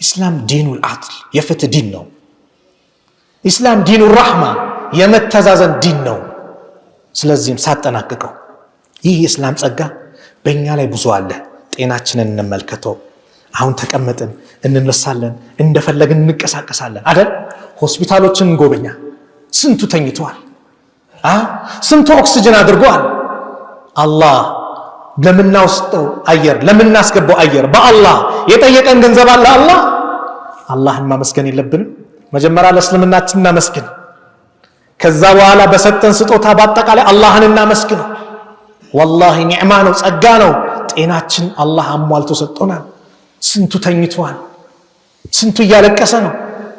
ኢስላም ዲኑል አድል የፍትህ ዲን ነው ኢስላም ዲኑር ረህማ የመተዛዘን ዲን ነው ስለዚህም ሳጠናቀቀው ይህ የእስላም ጸጋ በእኛ ላይ ብዙ አለ ጤናችንን እንመልከተው አሁን ተቀመጥን እንነሳለን እንደፈለግን እንቀሳቀሳለን አይደል ሆስፒታሎችን እንጎበኛ ስንቱ ተኝቷል ስንቱ ኦክሲጅን አድርጓል አላህ ለምናውስጠው አየር ለምናስገባው አየር በአላህ የጠየቀን ገንዘብ አለ አላህን ማመስገን የለብንም መጀመሪያ ለእስልምናችን እናመስግን ከዛ በኋላ በሰጠን ስጦታ በአጠቃላይ አላህን እናመስግን والله ኒዕማ ነው ጸጋ ነው ጤናችን አላህ አሟልቶ ሰጥቶናል ስንቱ ተኝቷል ስንቱ እያለቀሰ ነው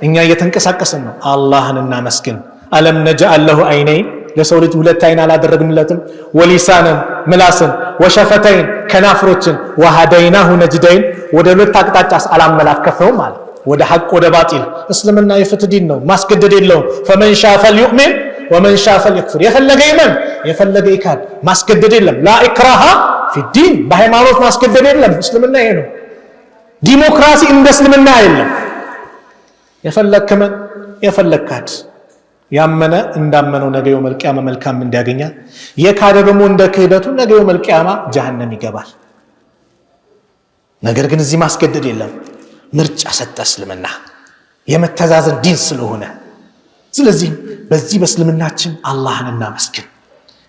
እኛ እየተንቀሳቀስን ነው አላህን እናመስግን አለም ነجعل له عينين ለሰው ልጅ ሁለት አይን አላደረግንለትም ወሊሳንን ምላስን ወሸፈተይን ከናፍሮችን وهديناه نجدين ወደ ሁለት አቅጣጫስ አላመላከፈው ማለት ወደ ሐቅ ወደ ባጢል እስልምና የፍትህ ዲን ነው ማስገደድ የለውም فمن شاء فليؤمن ومن شاء فليكفر የፈለገ ይመን የፈለገ ይካድ ማስገደድ የለም لا اكراه في الدين በሃይማኖት ማስገደድ የለም እስልምና ይሄ ነው ዲሞክራሲ እንደ እስልምና አይደለም የፈለከመን የፈለካት ያመነ እንዳመነው ነገ የውመል ቂያማ መልካም እንዲያገኛ የካደ ደግሞ እንደ ክህደቱ ነገ የውመል ቂያማ ጀሃነም ይገባል ነገር ግን እዚህ ማስገደድ የለም ምርጫ ሰጠ እስልምና የመተዛዘን ዲን ስለሆነ ስለዚህ በዚህ በእስልምናችን አላህን እናመስግን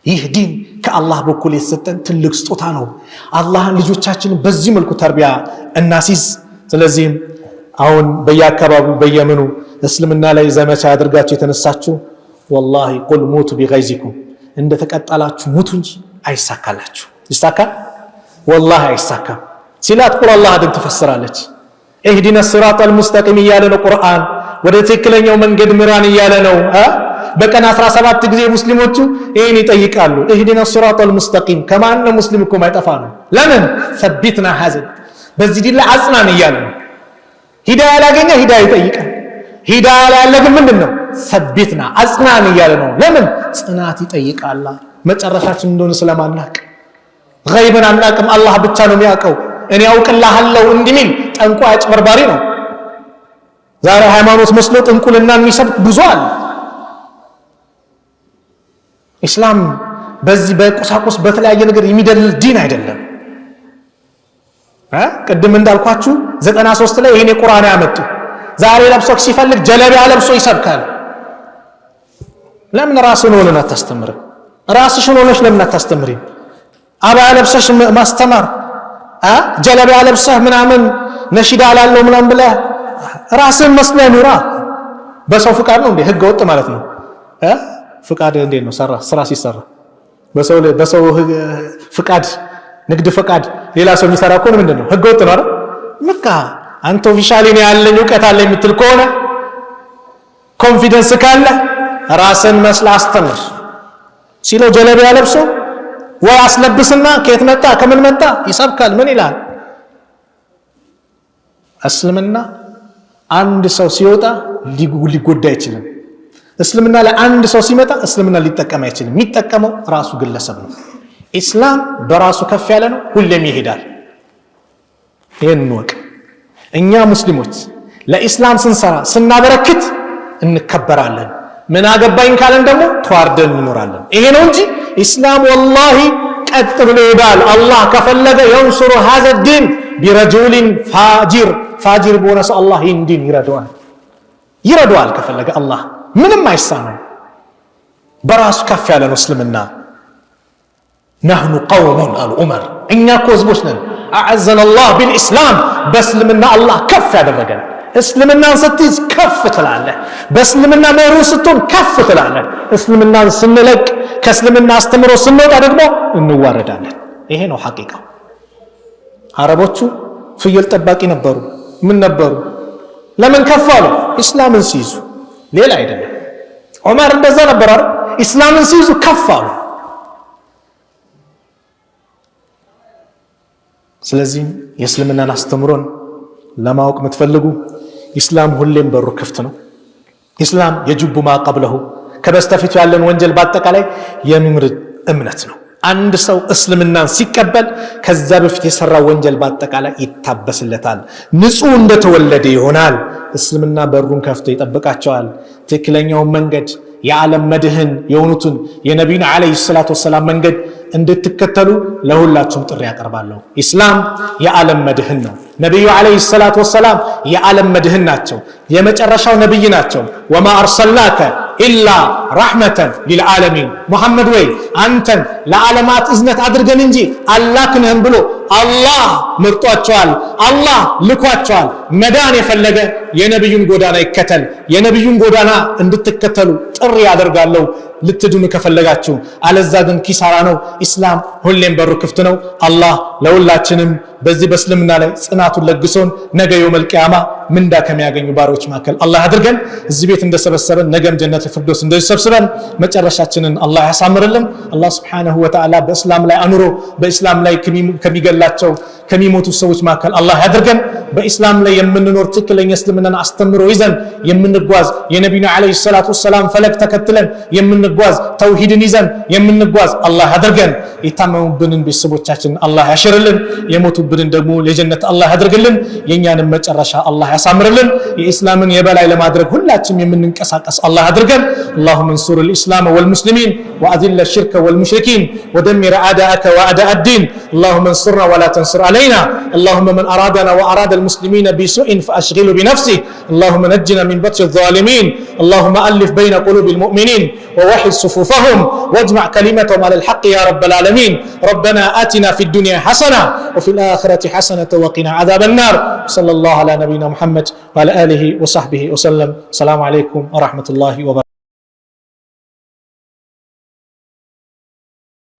ይህ ዲን ከአላህ በኩል የተሰጠን ትልቅ ስጦታ ነው አላህን ልጆቻችንን በዚህ መልኩ ተርቢያ እናሲዝ ስለዚህ አሁን በየአካባቢው በየመኑ እስልምና ላይ ዘመቻ አድርጋችሁ የተነሳችሁ والله قل موتوا بغيظكم እንደ ተቀጣላችሁ ሙቱ እንጂ አይሳካላችሁ ይሳካል والله አይሳካም ሲላት ቁል አላህ አደም ተፈስራለች اهدنا الصراط المستقيم እያለ ነው ቁርአን ወደ ትክክለኛው መንገድ ምራን እያለ ነው በቀን 17 ጊዜ ሙስሊሞቹ ይሄን ይጠይቃሉ اهدنا الصراط المستقيم ከማን ሙስሊም እኮ ማይጠፋ ነው ለምን ثبتنا هذا በዚህ ዲላ አጽናን እያለ ነው ሂዳያ ያላገኘ ሂዳያ ይጠይቃል ሂዳያ ያለ ግን ምንድነው ثبتنا አጽናን እያለ ነው ለምን ጽናት ይጠይቃል መጨረሻችን እንደሆነ ስለማናቅ غيبን አናቅም አላህ ብቻ ነው የሚያውቀው እኔ አውቅልሃለሁ እንዲሚል ጠንቋ አጭበርባሪ ነው ዛሬ ሃይማኖት መስሎ ጥንቁልና የሚሰብክ ብዙ አለ ኢስላም በዚህ በቁሳቁስ በተለያየ ነገር የሚደልል ዲን አይደለም ቅድም እንዳልኳችሁ 93 ላይ ይሄን ቁርአን ያመጡ ዛሬ ለብሶ ሲፈልግ ጀለቢያ ለብሶ ይሰብካል ለምን ራስን ሆነና ታስተምር ራስሽን ሆነሽ ለምን አታስተምሪ አባ ለብሰሽ ማስተማር ጀለቢያ ለብሰህ ምናምን ነሽዳ ላለው ምናምን ብለ ራስን መስለህ ኑራ በሰው ፍቃድ ነው እንዴ ህገ ወጥ ማለት ነው ፍቃድ እንዴ ነው ስራ ሲሰራ በሰው ፍቃድ ንግድ ፍቃድ ሌላ ሰው የሚሰራ ከሆነ ምንድነው ህገ ወጥ ነው አይደል መካ አንተ ኦፊሻሊ ነው ያለኝ ዕውቀት አለ የምትል ከሆነ ኮንፊደንስ ካለ ራስን መስላ አስተምር ሲለው ጀለቢያ ለብሶ ወይ አስለብስና ከየት መጣ ከምን መጣ ይሰብካል ምን ይላል እስልምና አንድ ሰው ሲወጣ ሊጎዳ አይችልም እስልምና ለአንድ ሰው ሲመጣ እስልምና ሊጠቀም አይችልም። የሚጠቀመው ራሱ ግለሰብ ነው። ኢስላም በራሱ ከፍ ያለ ነው፣ ሁሌም ይሄዳል። ይሄን እንወቅ። እኛ ሙስሊሞች ለኢስላም ስንሰራ ስናበረክት እንከበራለን። ምን አገባኝ ካለን ደግሞ ተዋርደን እንኖራለን። ይሄ ነው እንጂ ኢስላም ወላሂ ቀጥ ብሎ ይሄዳል። አላህ ከፈለገ የንሱሩ ሀዘ ዲን ቢረጁሊን ፋጂር በሆነ ሰው አላህ ይህን ዲን ይረዳዋል ከፈለገ አላህ ምንም አይሳነው። በራሱ ከፍ ያለ ነው እስልምና። ነህኑ ቀውሙን አሉ ዑመር፣ እኛ እኮ ህዝቦች ነን። አዐዘነ አላህ ቢልኢስላም፣ በእስልምና አላህ ከፍ ያደረገን። እስልምናን ስትይዝ ከፍ ትላለህ። በእስልምና መሩ ስትሆን ከፍ ትላለህ። እስልምናን ስንለቅ ከእስልምና አስተምሮ ስንወጣ ደግሞ እንዋረዳለን። ይሄ ነው ሐቂቃው። አረቦቹ ፍየል ጠባቂ ነበሩ። ምን ነበሩ? ለምን ከፍ አሉ? ኢስላምን ሲይዙ፣ ሌላ አይደለም። ዑመር እንደዛ ነበር አይደል? ኢስላምን ሲይዙ ከፍ አሉ። ስለዚህ የእስልምናን አስተምሮን ለማወቅ የምትፈልጉ ኢስላም ሁሌም በሩ ክፍት ነው። ኢስላም የጅቡ ማቀብለሁ ከበስተፊቱ ያለን ወንጀል በአጠቃላይ የሚምር እምነት ነው። አንድ ሰው እስልምናን ሲቀበል ከዛ በፊት የሰራው ወንጀል በአጠቃላይ ይታበስለታል፣ ንጹህ እንደተወለደ ይሆናል። እስልምና በሩን ከፍቶ ይጠብቃቸዋል። ትክክለኛውን መንገድ የዓለም መድህን የሆኑትን የነቢዩን ዓለይሂ ሰላቱ ወሰላም መንገድ እንድትከተሉ ለሁላችሁም ጥሪ ያቀርባለሁ። ኢስላም የዓለም መድህን ነው። ነቢዩ ዓለይሂ ሰላቱ ወሰላም የዓለም መድህን ናቸው። የመጨረሻው ነቢይ ናቸው። ወማ አርሰልናከ ኢላ ረሕመተን ሊልዓለሚን፣ ሙሐመድ ወይ አንተን ለዓለማት እዝነት አድርገን እንጂ አላክንህም ብሎ አላህ መርጧቸዋል፣ አላህ ልኳቸዋል። መዳን የፈለገ የነቢዩን ጎዳና ይከተል። የነቢዩን ጎዳና እንድትከተሉ ጥሪ ያደርጋለሁ ልትድኑ ከፈለጋችሁ። አለዛ ግን ኪሳራ ነው። ኢስላም ሁሌም በሩ ክፍት ነው። አላህ ለሁላችንም በዚህ በእስልምና ላይ ጽናቱን ለግሶን ነገ የውመል ቂያማ ምንዳ ከሚያገኙ ባሮች መካከል አላህ አድርገን። እዚህ ቤት እንደሰበሰበን ነገም ጀነት ፊርደውስ እንደሰብስበን መጨረሻችንን አላህ ያሳምርልን። አላህ Subhanahu Wa Ta'ala በእስላም ላይ አኑሮ በእስላም ላይ ከሚገላቸው ከሚሞቱ ሰዎች መካከል አላህ ያድርገን። በእስላም ላይ የምንኖር ትክክለኛ እስልምናን አስተምሮ ይዘን የምንጓዝ የነቢዩን ዓለይሂ ሰላቱ ወሰላም ፈለግ ተከትለን የምንጓዝ ተውሂድን ይዘን የምንጓዝ አላህ ያድርገን። የታመሙብንን ቤተሰቦቻችንን አላህ ያሽርልን። የሞቱብንን ደግሞ ለጀነት አላህ ያድርግልን። የኛንም መጨረሻ አላህ ያሳምርልን። የእስላምን የበላይ ለማድረግ ሁላችንም የምንንቀሳቀስ አላህ ያድርገን። اللهم انصر الإسلام والمسلمين وأذل الشرك والمشركين ودمر أعداءك وأعداء الدين. اللهم انصرنا ولا تنصر علينا. اللهم من أرادنا وأراد المسلمين بسوء فأشغله بنفسه. اللهم نجنا من بطش الظالمين. اللهم ألف بين قلوب المؤمنين ووحد صفوفهم واجمع كلمتهم على الحق يا رب العالمين. ربنا آتنا في الدنيا حسنة وفي الآخرة حسنة وقنا عذاب النار. صلى الله على نبينا محمد وعلى آله وصحبه وسلم. السلام عليكم ورحمة الله وبركاته.